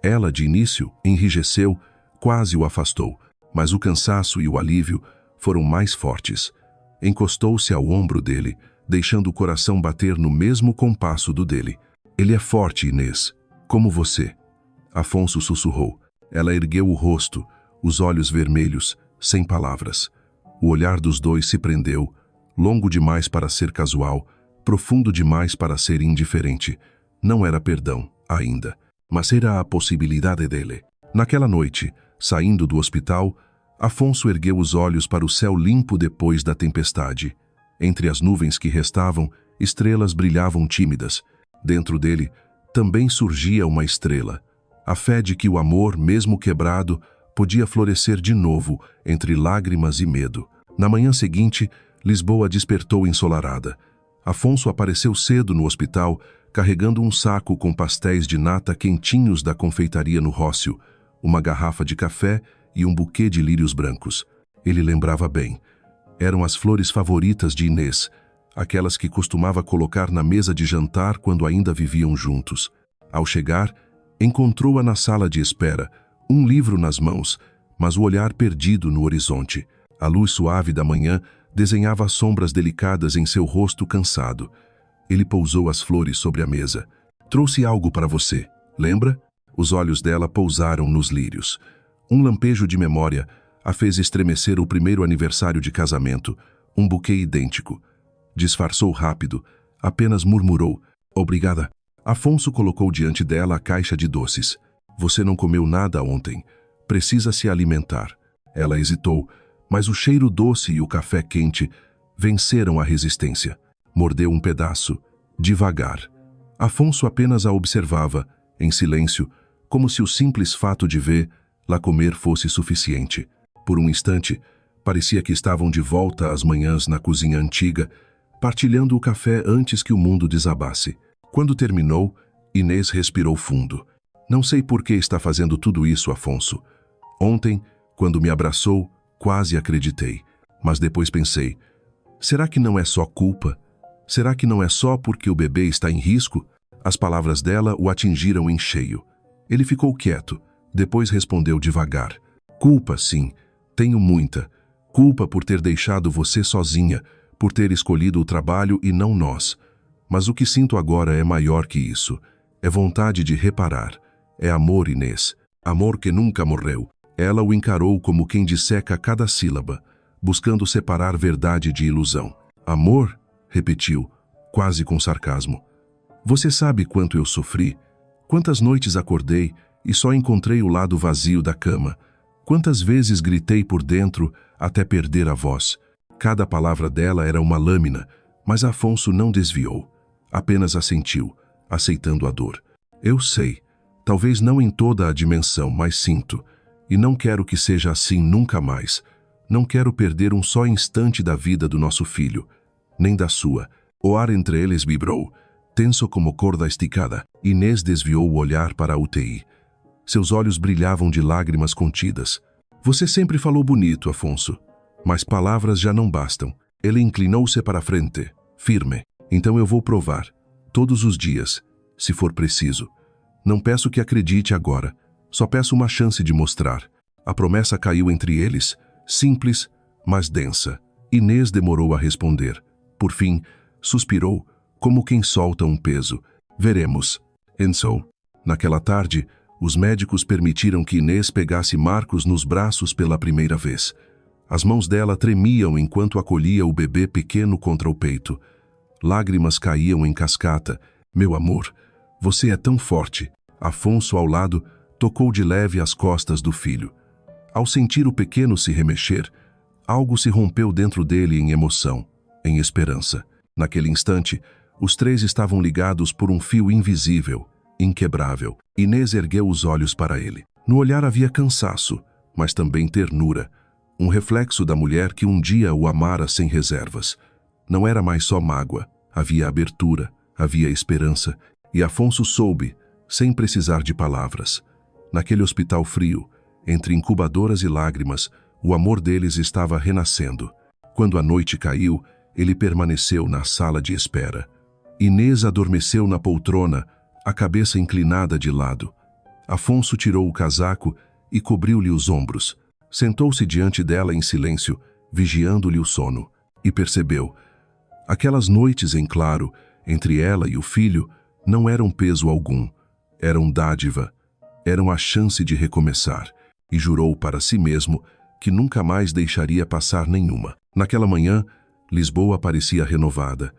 Ela, de início, enrijeceu, quase o afastou, mas o cansaço e o alívio foram mais fortes. Encostou-se ao ombro dele, deixando o coração bater no mesmo compasso do dele. Ele é forte, Inês, como você. Afonso sussurrou. Ela ergueu o rosto, os olhos vermelhos, sem palavras. O olhar dos dois se prendeu, longo demais para ser casual, profundo demais para ser indiferente. Não era perdão, ainda, mas era a possibilidade dele. Naquela noite, saindo do hospital, Afonso ergueu os olhos para o céu limpo depois da tempestade. Entre as nuvens que restavam, estrelas brilhavam tímidas. Dentro dele, também surgia uma estrela. A fé de que o amor, mesmo quebrado, podia florescer de novo entre lágrimas e medo. Na manhã seguinte, Lisboa despertou ensolarada. Afonso apareceu cedo no hospital, carregando um saco com pastéis de nata quentinhos da confeitaria no Rócio, uma garrafa de café e um buquê de lírios brancos. Ele lembrava bem. Eram as flores favoritas de Inês, aquelas que costumava colocar na mesa de jantar quando ainda viviam juntos. Ao chegar, encontrou-a na sala de espera, um livro nas mãos, mas o olhar perdido no horizonte. A luz suave da manhã desenhava sombras delicadas em seu rosto cansado. Ele pousou as flores sobre a mesa. Trouxe algo para você, lembra? Os olhos dela pousaram nos lírios. Um lampejo de memória a fez estremecer o primeiro aniversário de casamento, um buquê idêntico. Disfarçou rápido, apenas murmurou, obrigada. Afonso colocou diante dela a caixa de doces. Você não comeu nada ontem. Precisa se alimentar. Ela hesitou, mas o cheiro doce e o café quente venceram a resistência. Mordeu um pedaço, devagar. Afonso apenas a observava, em silêncio, como se o simples fato de vê-la comer fosse suficiente. Por um instante, parecia que estavam de volta às manhãs na cozinha antiga, partilhando o café antes que o mundo desabasse. Quando terminou, Inês respirou fundo. Não sei por que está fazendo tudo isso, Afonso. Ontem, quando me abraçou, quase acreditei. Mas depois pensei, será que não é só culpa? Será que não é só porque o bebê está em risco? As palavras dela o atingiram em cheio. Ele ficou quieto, depois respondeu devagar. Culpa, sim, tenho muita. Culpa por ter deixado você sozinha, por ter escolhido o trabalho e não nós. Mas o que sinto agora é maior que isso. É vontade de reparar. É amor, Inês. Amor que nunca morreu. Ela o encarou como quem disseca cada sílaba, buscando separar verdade de ilusão. Amor? Repetiu, quase com sarcasmo. Você sabe quanto eu sofri? Quantas noites acordei e só encontrei o lado vazio da cama? Quantas vezes gritei por dentro até perder a voz? Cada palavra dela era uma lâmina, mas Afonso não desviou. Apenas assentiu, aceitando a dor. Eu sei, talvez não em toda a dimensão, mas sinto. E não quero que seja assim nunca mais. Não quero perder um só instante da vida do nosso filho, nem da sua. O ar entre eles vibrou, tenso como corda esticada. Inês desviou o olhar para a UTI. Seus olhos brilhavam de lágrimas contidas. Você sempre falou bonito, Afonso. Mas palavras já não bastam. Ele inclinou-se para a frente, firme. Então eu vou provar, todos os dias, se for preciso. Não peço que acredite agora. Só peço uma chance de mostrar. A promessa caiu entre eles, simples, mas densa. Inês demorou a responder. Por fim, suspirou, como quem solta um peso. Veremos. Enzo. Naquela tarde, os médicos permitiram que Inês pegasse Marcos nos braços pela primeira vez. As mãos dela tremiam enquanto acolhia o bebê pequeno contra o peito. Lágrimas caíam em cascata. Meu amor, você é tão forte. Afonso, ao lado, tocou de leve as costas do filho. Ao sentir o pequeno se remexer, algo se rompeu dentro dele em emoção, em esperança. Naquele instante, os três estavam ligados por um fio invisível, inquebrável. Inês ergueu os olhos para ele. No olhar havia cansaço, mas também ternura. Um reflexo da mulher que um dia o amara sem reservas. Não era mais só mágoa, havia abertura, havia esperança. E Afonso soube, sem precisar de palavras. Naquele hospital frio, entre incubadoras e lágrimas, o amor deles estava renascendo. Quando a noite caiu, ele permaneceu na sala de espera. Inês adormeceu na poltrona, a cabeça inclinada de lado. Afonso tirou o casaco e cobriu-lhe os ombros. Sentou-se diante dela em silêncio, vigiando-lhe o sono. E percebeu. Aquelas noites em claro, entre ela e o filho, não eram peso algum. Eram dádiva. Eram a chance de recomeçar. E jurou para si mesmo que nunca mais deixaria passar nenhuma. Naquela manhã, Lisboa parecia renovada.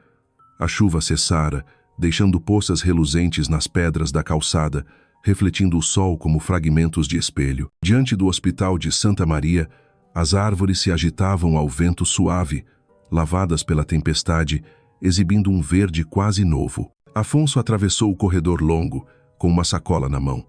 A chuva cessara, deixando poças reluzentes nas pedras da calçada, refletindo o sol como fragmentos de espelho. Diante do hospital de Santa Maria, as árvores se agitavam ao vento suave, lavadas pela tempestade, exibindo um verde quase novo. Afonso atravessou o corredor longo, com uma sacola na mão.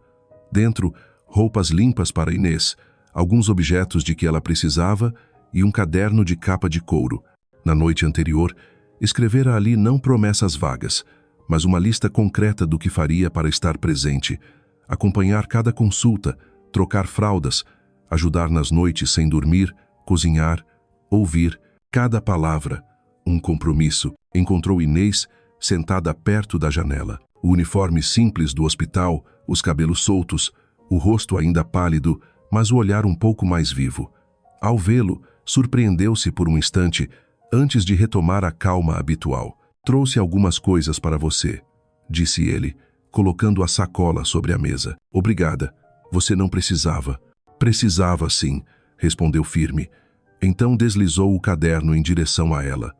Dentro, roupas limpas para Inês, alguns objetos de que ela precisava e um caderno de capa de couro. Na noite anterior, escrevera ali não promessas vagas, mas uma lista concreta do que faria para estar presente, acompanhar cada consulta, trocar fraldas, ajudar nas noites sem dormir, cozinhar, ouvir cada palavra. Um compromisso. Encontrou Inês sentada perto da janela. O uniforme simples do hospital, os cabelos soltos, o rosto ainda pálido, mas o olhar um pouco mais vivo. Ao vê-lo, surpreendeu-se por um instante, antes de retomar a calma habitual. Trouxe algumas coisas para você, disse ele, colocando a sacola sobre a mesa. Obrigada, você não precisava. Precisava sim, respondeu firme. Então deslizou o caderno em direção a ela.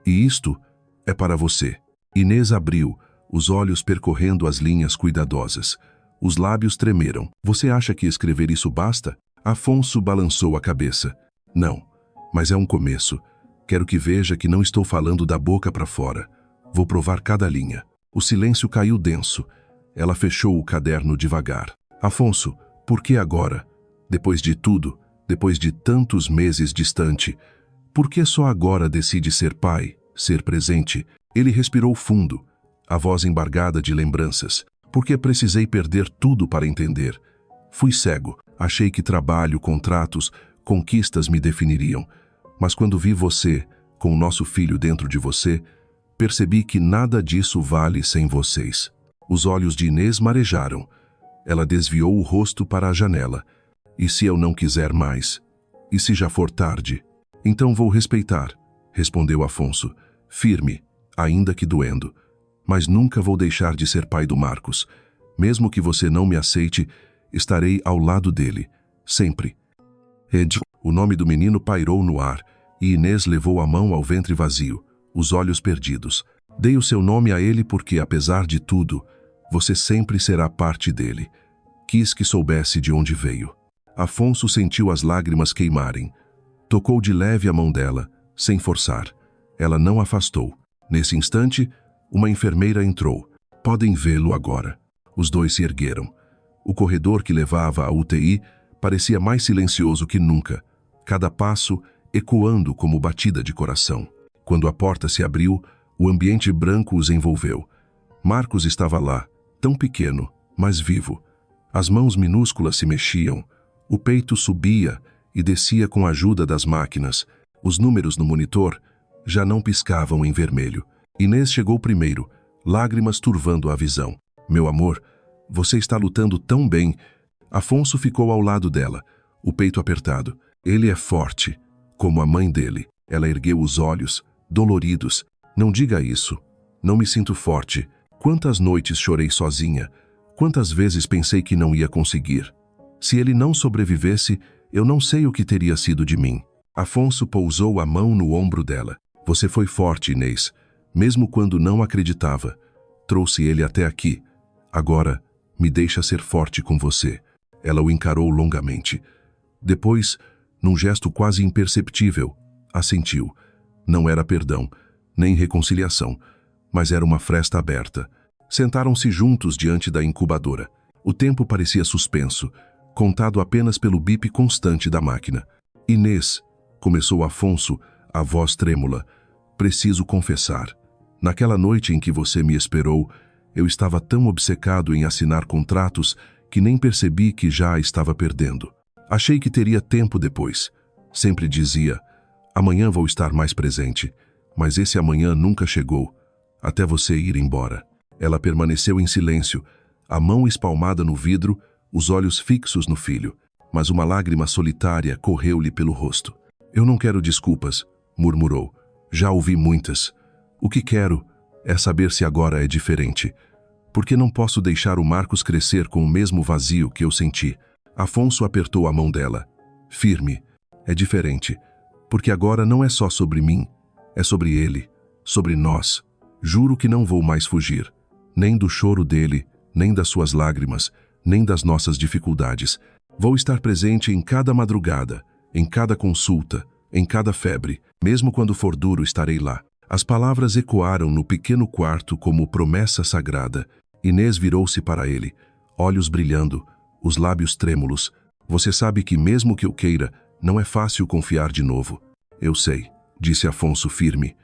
E isto é para você. Inês abriu, os olhos percorrendo as linhas cuidadosas. Os lábios tremeram. Você acha que escrever isso basta? Afonso balançou a cabeça. Não, mas é um começo. Quero que veja que não estou falando da boca para fora. Vou provar cada linha. O silêncio caiu denso. Ela fechou o caderno devagar. Afonso, por que agora? Depois de tudo, depois de tantos meses distante, por que só agora decide ser pai, ser presente? Ele respirou fundo, a voz embargada de lembranças. Porque precisei perder tudo para entender. Fui cego, achei que trabalho, contratos, conquistas me definiriam. Mas quando vi você, com o nosso filho dentro de você, percebi que nada disso vale sem vocês. Os olhos de Inês marejaram. Ela desviou o rosto para a janela. E se eu não quiser mais? E se já for tarde? Então vou respeitar, respondeu Afonso, firme, ainda que doendo. Mas nunca vou deixar de ser pai do Marcos. Mesmo que você não me aceite, estarei ao lado dele, sempre. Ed, o nome do menino pairou no ar, e Inês levou a mão ao ventre vazio, os olhos perdidos. Dei o seu nome a ele porque, apesar de tudo, você sempre será parte dele. Quis que soubesse de onde veio. Afonso sentiu as lágrimas queimarem. Tocou de leve a mão dela, sem forçar. Ela não afastou. Nesse instante, uma enfermeira entrou. Podem vê-lo agora. Os dois se ergueram. O corredor que levava à UTI parecia mais silencioso que nunca, cada passo ecoando como batida de coração. Quando a porta se abriu, o ambiente branco os envolveu. Marcos estava lá, tão pequeno, mas vivo. As mãos minúsculas se mexiam, o peito subia e descia com a ajuda das máquinas. Os números no monitor já não piscavam em vermelho. Inês chegou primeiro, lágrimas turvando a visão. Meu amor, você está lutando tão bem. Afonso ficou ao lado dela, o peito apertado. Ele é forte, como a mãe dele. Ela ergueu os olhos, doloridos. Não diga isso. Não me sinto forte. Quantas noites chorei sozinha. Quantas vezes pensei que não ia conseguir. Se ele não sobrevivesse, eu não sei o que teria sido de mim. Afonso pousou a mão no ombro dela. Você foi forte, Inês. Mesmo quando não acreditava, trouxe ele até aqui. Agora, me deixa ser forte com você. Ela o encarou longamente. Depois, num gesto quase imperceptível, assentiu. Não era perdão, nem reconciliação, mas era uma fresta aberta. Sentaram-se juntos diante da incubadora. O tempo parecia suspenso, contado apenas pelo bip constante da máquina. Inês, começou Afonso, a voz trêmula. Preciso confessar. Naquela noite em que você me esperou, eu estava tão obcecado em assinar contratos que nem percebi que já a estava perdendo. Achei que teria tempo depois. Sempre dizia, amanhã vou estar mais presente, mas esse amanhã nunca chegou, até você ir embora. Ela permaneceu em silêncio, a mão espalmada no vidro, os olhos fixos no filho, mas uma lágrima solitária correu-lhe pelo rosto. Eu não quero desculpas, murmurou. Já ouvi muitas. O que quero é saber se agora é diferente. Porque não posso deixar o Marcos crescer com o mesmo vazio que eu senti. Afonso apertou a mão dela. Firme. É diferente. Porque agora não é só sobre mim. É sobre ele. Sobre nós. Juro que não vou mais fugir. Nem do choro dele, nem das suas lágrimas, nem das nossas dificuldades. Vou estar presente em cada madrugada, em cada consulta, em cada febre. Mesmo quando for duro, estarei lá. As palavras ecoaram no pequeno quarto como promessa sagrada. Inês virou-se para ele, olhos brilhando, os lábios trêmulos. Você sabe que mesmo que eu queira, não é fácil confiar de novo. Eu sei, disse Afonso firme.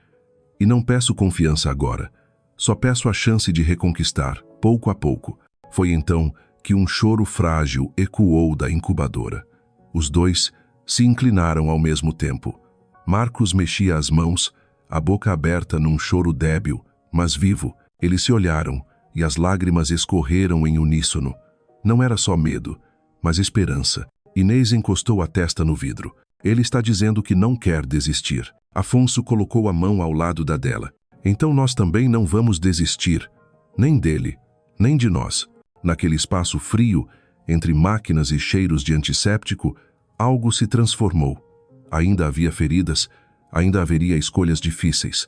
E não peço confiança agora. Só peço a chance de reconquistar, pouco a pouco. Foi então que um choro frágil ecoou da incubadora. Os dois se inclinaram ao mesmo tempo. Marcos mexia as mãos, a boca aberta num choro débil, mas vivo. Eles se olharam e as lágrimas escorreram em uníssono. Não era só medo, mas esperança. Inês encostou a testa no vidro. Ele está dizendo que não quer desistir. Afonso colocou a mão ao lado da dela. Então nós também não vamos desistir, nem dele, nem de nós. Naquele espaço frio, entre máquinas e cheiros de antisséptico, algo se transformou. Ainda havia feridas, ainda haveria escolhas difíceis.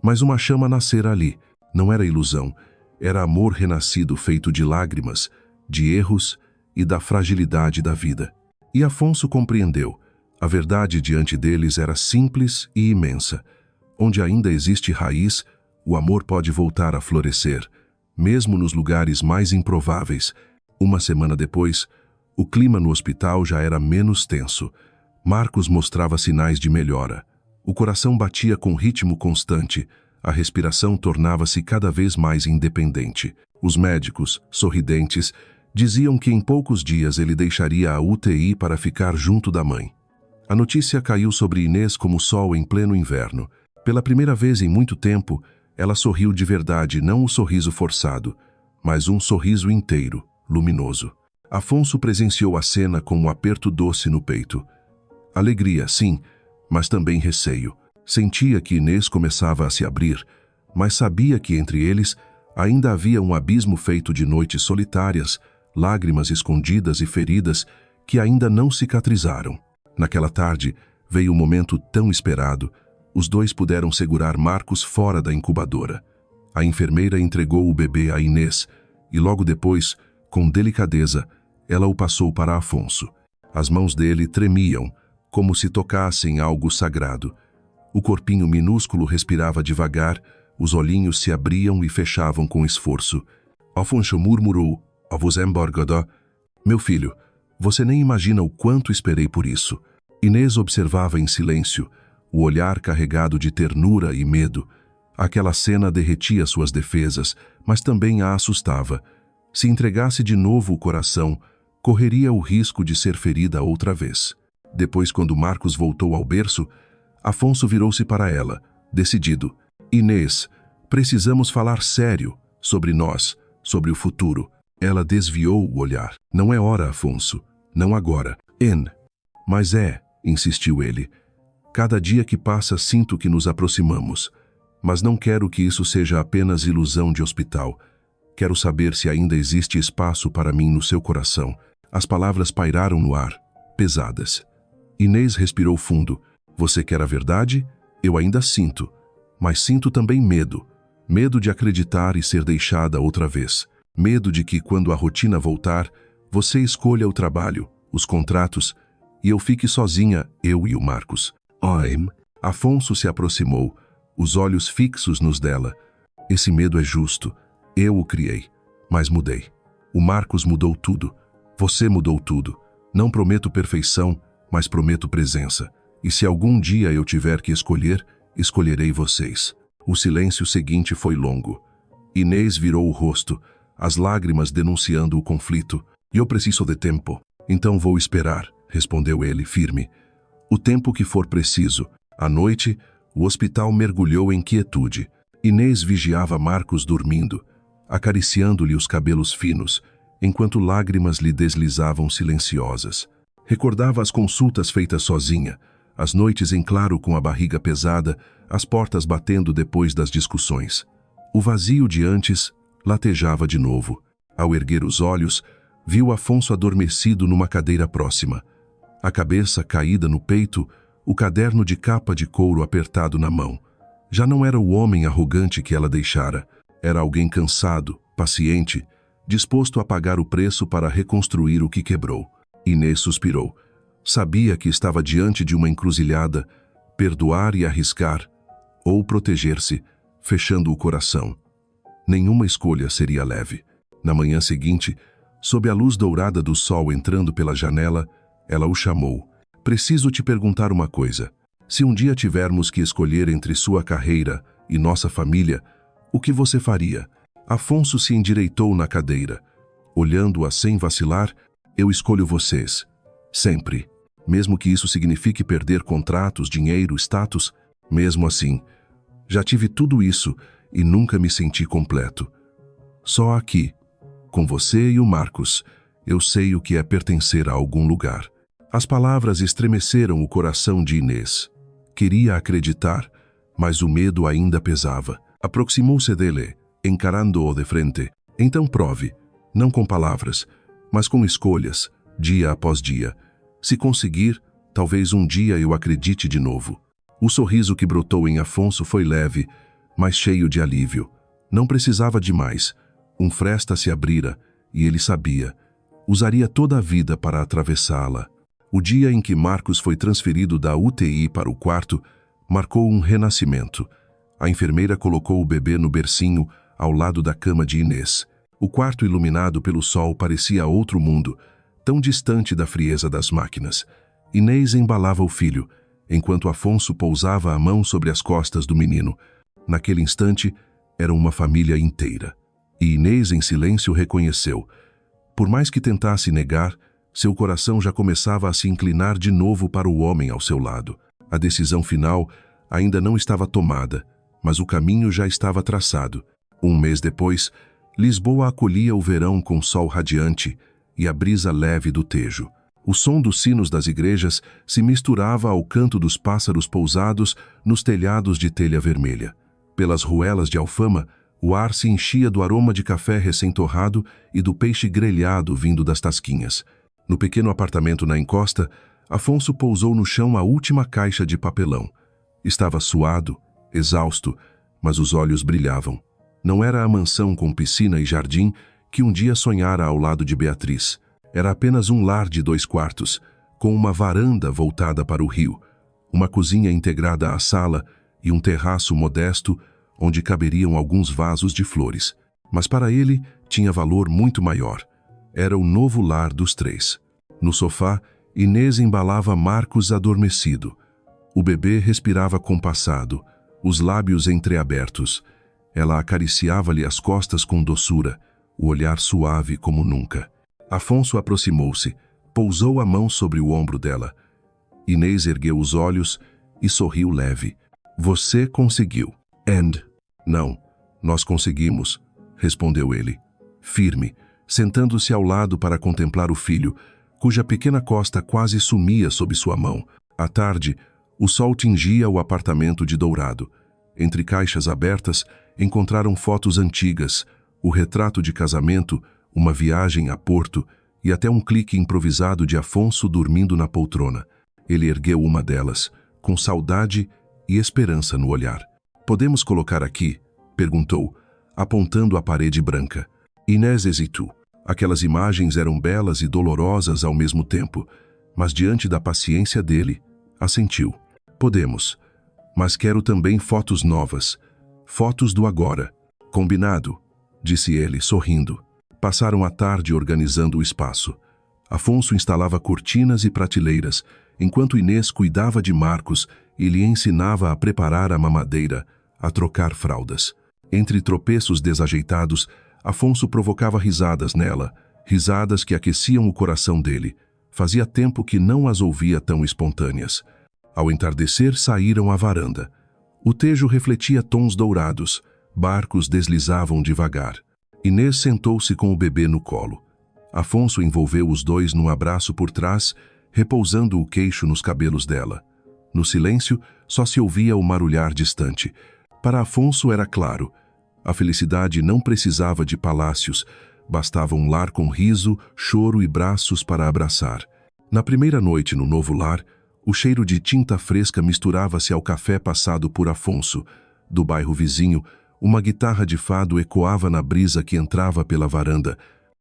Mas uma chama nascera ali. Não era ilusão. Era amor renascido feito de lágrimas, de erros e da fragilidade da vida. E Afonso compreendeu. A verdade diante deles era simples e imensa. Onde ainda existe raiz, o amor pode voltar a florescer, mesmo nos lugares mais improváveis. Uma semana depois, o clima no hospital já era menos tenso. Marcos mostrava sinais de melhora. O coração batia com ritmo constante, a respiração tornava-se cada vez mais independente. Os médicos, sorridentes, diziam que em poucos dias ele deixaria a UTI para ficar junto da mãe. A notícia caiu sobre Inês como sol em pleno inverno. Pela primeira vez em muito tempo, ela sorriu de verdade, não um sorriso forçado, mas um sorriso inteiro, luminoso. Afonso presenciou a cena com um aperto doce no peito. Alegria, sim, mas também receio. Sentia que Inês começava a se abrir, mas sabia que entre eles ainda havia um abismo feito de noites solitárias, lágrimas escondidas e feridas que ainda não cicatrizaram. Naquela tarde, veio o momento tão esperado. Os dois puderam segurar Marcos fora da incubadora. A enfermeira entregou o bebê a Inês e logo depois, com delicadeza, ela o passou para Afonso. As mãos dele tremiam, como se tocassem algo sagrado. O corpinho minúsculo respirava devagar, os olhinhos se abriam e fechavam com esforço. Afonso murmurou, "Avos-emborgada." "Meu filho, você nem imagina o quanto esperei por isso." Inês observava em silêncio, o olhar carregado de ternura e medo. Aquela cena derretia suas defesas, mas também a assustava. Se entregasse de novo o coração, correria o risco de ser ferida outra vez. Depois, quando Marcos voltou ao berço, Afonso virou-se para ela, decidido. "Inês, precisamos falar sério sobre nós, sobre o futuro." Ela desviou o olhar. "Não é hora, Afonso. Não agora." "Mas é", insistiu ele. "Cada dia que passa sinto que nos aproximamos. Mas não quero que isso seja apenas ilusão de hospital. Quero saber se ainda existe espaço para mim no seu coração." As palavras pairaram no ar, pesadas. Inês respirou fundo. "Você quer a verdade? Eu ainda sinto. Mas sinto também medo. Medo de acreditar e ser deixada outra vez. Medo de que, quando a rotina voltar, você escolha o trabalho, os contratos, e eu fique sozinha, eu e o Marcos." Afonso se aproximou, os olhos fixos nos dela. "Esse medo é justo. Eu o criei, mas mudei. O Marcos mudou tudo. Você mudou tudo. Não prometo perfeição, mas prometo presença. E se algum dia eu tiver que escolher, escolherei vocês." O silêncio seguinte foi longo. Inês virou o rosto, as lágrimas denunciando o conflito. "Eu preciso de tempo." "Então vou esperar", respondeu ele, firme. "O tempo que for preciso." À noite, o hospital mergulhou em quietude. Inês vigiava Marcos dormindo, acariciando-lhe os cabelos finos, enquanto lágrimas lhe deslizavam silenciosas. Recordava as consultas feitas sozinha, as noites em claro com a barriga pesada, as portas batendo depois das discussões. O vazio de antes latejava de novo. Ao erguer os olhos, viu Afonso adormecido numa cadeira próxima. A cabeça caída no peito, o caderno de capa de couro apertado na mão. Já não era o homem arrogante que ela deixara. Era alguém cansado, paciente, disposto a pagar o preço para reconstruir o que quebrou. Inês suspirou. Sabia que estava diante de uma encruzilhada, perdoar e arriscar, ou proteger-se, fechando o coração. Nenhuma escolha seria leve. Na manhã seguinte, sob a luz dourada do sol entrando pela janela, ela o chamou. "Preciso te perguntar uma coisa. Se um dia tivermos que escolher entre sua carreira e nossa família, o que você faria?" Afonso se endireitou na cadeira. Olhando-a sem vacilar, "Eu escolho vocês. Sempre. Mesmo que isso signifique perder contratos, dinheiro, status, mesmo assim. Já tive tudo isso e nunca me senti completo. Só aqui, com você e o Marcos, eu sei o que é pertencer a algum lugar." As palavras estremeceram o coração de Inês. Queria acreditar, mas o medo ainda pesava. Aproximou-se dele, encarando-o de frente. "Então prove, não com palavras, mas com escolhas, dia após dia. Se conseguir, talvez um dia eu acredite de novo." O sorriso que brotou em Afonso foi leve, mas cheio de alívio. Não precisava de mais, Um fresta se abrira, e ele sabia. Usaria toda a vida para atravessá-la. O dia em que Marcos foi transferido da UTI para o quarto marcou um renascimento. A enfermeira colocou o bebê no bercinho, ao lado da cama de Inês. O quarto iluminado pelo sol parecia outro mundo, tão distante da frieza das máquinas. Inês embalava o filho, enquanto Afonso pousava a mão sobre as costas do menino. Naquele instante, era uma família inteira. E Inês, em silêncio, reconheceu. Por mais que tentasse negar, seu coração já começava a se inclinar de novo para o homem ao seu lado. A decisão final ainda não estava tomada, mas o caminho já estava traçado. Um mês depois, Lisboa acolhia o verão com sol radiante e a brisa leve do Tejo. O som dos sinos das igrejas se misturava ao canto dos pássaros pousados nos telhados de telha vermelha. Pelas ruelas de Alfama, o ar se enchia do aroma de café recém-torrado e do peixe grelhado vindo das tasquinhas. No pequeno apartamento na encosta, Afonso pousou no chão a última caixa de papelão. Estava suado, exausto, mas os olhos brilhavam. Não era a mansão com piscina e jardim que um dia sonhara ao lado de Beatriz. Era apenas um lar de 2 quartos, com uma varanda voltada para o rio, uma cozinha integrada à sala e um terraço modesto onde caberiam alguns vasos de flores. Mas para ele tinha valor muito maior. Era o novo lar dos 3. No sofá, Inês embalava Marcos adormecido. O bebê respirava compassado, os lábios entreabertos. Ela acariciava-lhe as costas com doçura, o olhar suave como nunca. Afonso aproximou-se, pousou a mão sobre o ombro dela. Inês ergueu os olhos e sorriu leve. Você conseguiu. Não, nós conseguimos, respondeu ele, firme, sentando-se ao lado para contemplar o filho, cuja pequena costa quase sumia sob sua mão. À tarde, o sol tingia o apartamento de dourado. Entre caixas abertas, encontraram fotos antigas, o retrato de casamento, uma viagem a Porto e até um clique improvisado de Afonso dormindo na poltrona. Ele ergueu uma delas, com saudade e esperança no olhar. Podemos colocar aqui? Perguntou, apontando a parede branca. Inês hesitou. Aquelas imagens eram belas e dolorosas ao mesmo tempo, mas diante da paciência dele, assentiu. Podemos, mas quero também fotos novas, fotos do agora. Combinado, disse ele, sorrindo. Passaram a tarde organizando o espaço. Afonso instalava cortinas e prateleiras, enquanto Inês cuidava de Marcos e lhe ensinava a preparar a mamadeira, a trocar fraldas. Entre tropeços desajeitados, Afonso provocava risadas nela, risadas que aqueciam o coração dele. Fazia tempo que não as ouvia tão espontâneas. Ao entardecer, saíram à varanda. O Tejo refletia tons dourados, barcos deslizavam devagar. Inês sentou-se com o bebê no colo. Afonso envolveu os dois num abraço por trás, repousando o queixo nos cabelos dela. No silêncio, só se ouvia o marulhar distante. Para Afonso era claro. A felicidade não precisava de palácios, bastava um lar com riso, choro e braços para abraçar. Na primeira noite no novo lar, o cheiro de tinta fresca misturava-se ao café passado por Afonso. Do bairro vizinho, uma guitarra de fado ecoava na brisa que entrava pela varanda.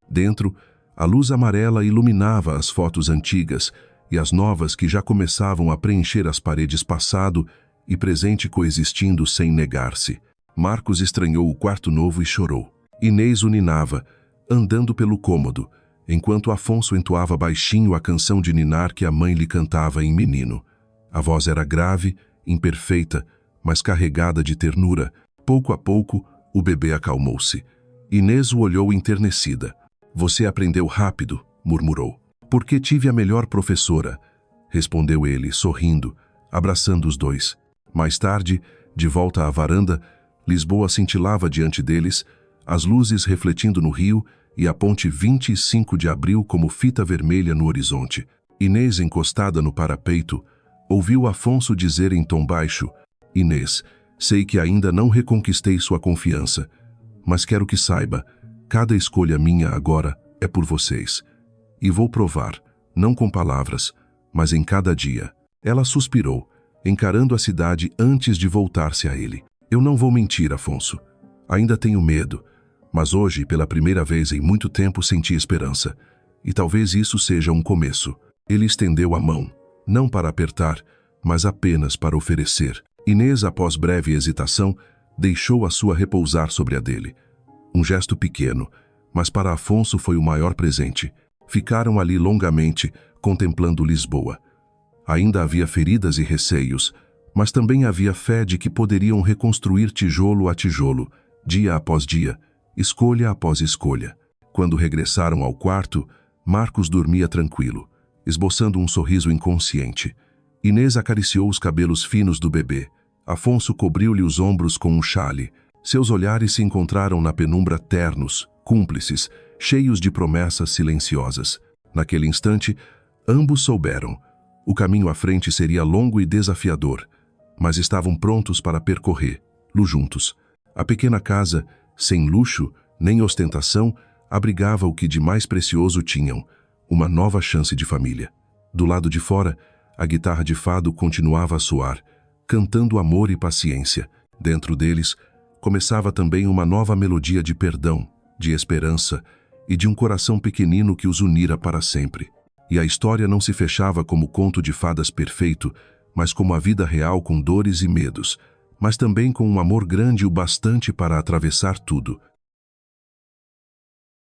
Dentro, a luz amarela iluminava as fotos antigas e as novas que já começavam a preencher as paredes passado e presente coexistindo sem negar-se. Marcos estranhou o quarto novo e chorou. Inês o ninava, andando pelo cômodo, enquanto Afonso entoava baixinho a canção de ninar que a mãe lhe cantava em menino. A voz era grave, imperfeita, mas carregada de ternura. Pouco a pouco, o bebê acalmou-se. Inês o olhou enternecida. Você aprendeu rápido, murmurou. Porque tive a melhor professora, respondeu ele, sorrindo, abraçando os dois. Mais tarde, de volta à varanda, Lisboa cintilava diante deles, as luzes refletindo no rio e a ponte 25 de abril como fita vermelha no horizonte. Inês, encostada no parapeito, ouviu Afonso dizer em tom baixo: Inês, sei que ainda não reconquistei sua confiança, mas quero que saiba, cada escolha minha agora é por vocês. E vou provar, não com palavras, mas em cada dia. Ela suspirou, encarando a cidade antes de voltar-se a ele. Eu não vou mentir, Afonso. Ainda tenho medo, Mas hoje, pela primeira vez em muito tempo, senti esperança. E talvez isso seja um começo. Ele estendeu a mão, não para apertar, mas apenas para oferecer. Inês, após breve hesitação, deixou a sua repousar sobre a dele. Um gesto pequeno, mas para Afonso foi o maior presente. Ficaram ali longamente, contemplando Lisboa. Ainda havia feridas e receios, mas também havia fé de que poderiam reconstruir tijolo a tijolo, dia após dia, escolha após escolha. Quando regressaram ao quarto, Marcos dormia tranquilo, esboçando um sorriso inconsciente. Inês acariciou os cabelos finos do bebê. Afonso cobriu-lhe os ombros com um xale. Seus olhares se encontraram na penumbra ternos, cúmplices, cheios de promessas silenciosas. Naquele instante, ambos souberam. O caminho à frente seria longo e desafiador, mas estavam prontos para percorrê-lo juntos. A pequena casa, sem luxo nem ostentação, abrigava o que de mais precioso tinham, uma nova chance de família. Do lado de fora, a guitarra de fado continuava a soar, cantando amor e paciência. Dentro deles, começava também uma nova melodia de perdão, de esperança e de um coração pequenino que os unira para sempre. E a história não se fechava como conto de fadas perfeito, mas como a vida real com dores e medos, mas também com um amor grande o bastante para atravessar tudo.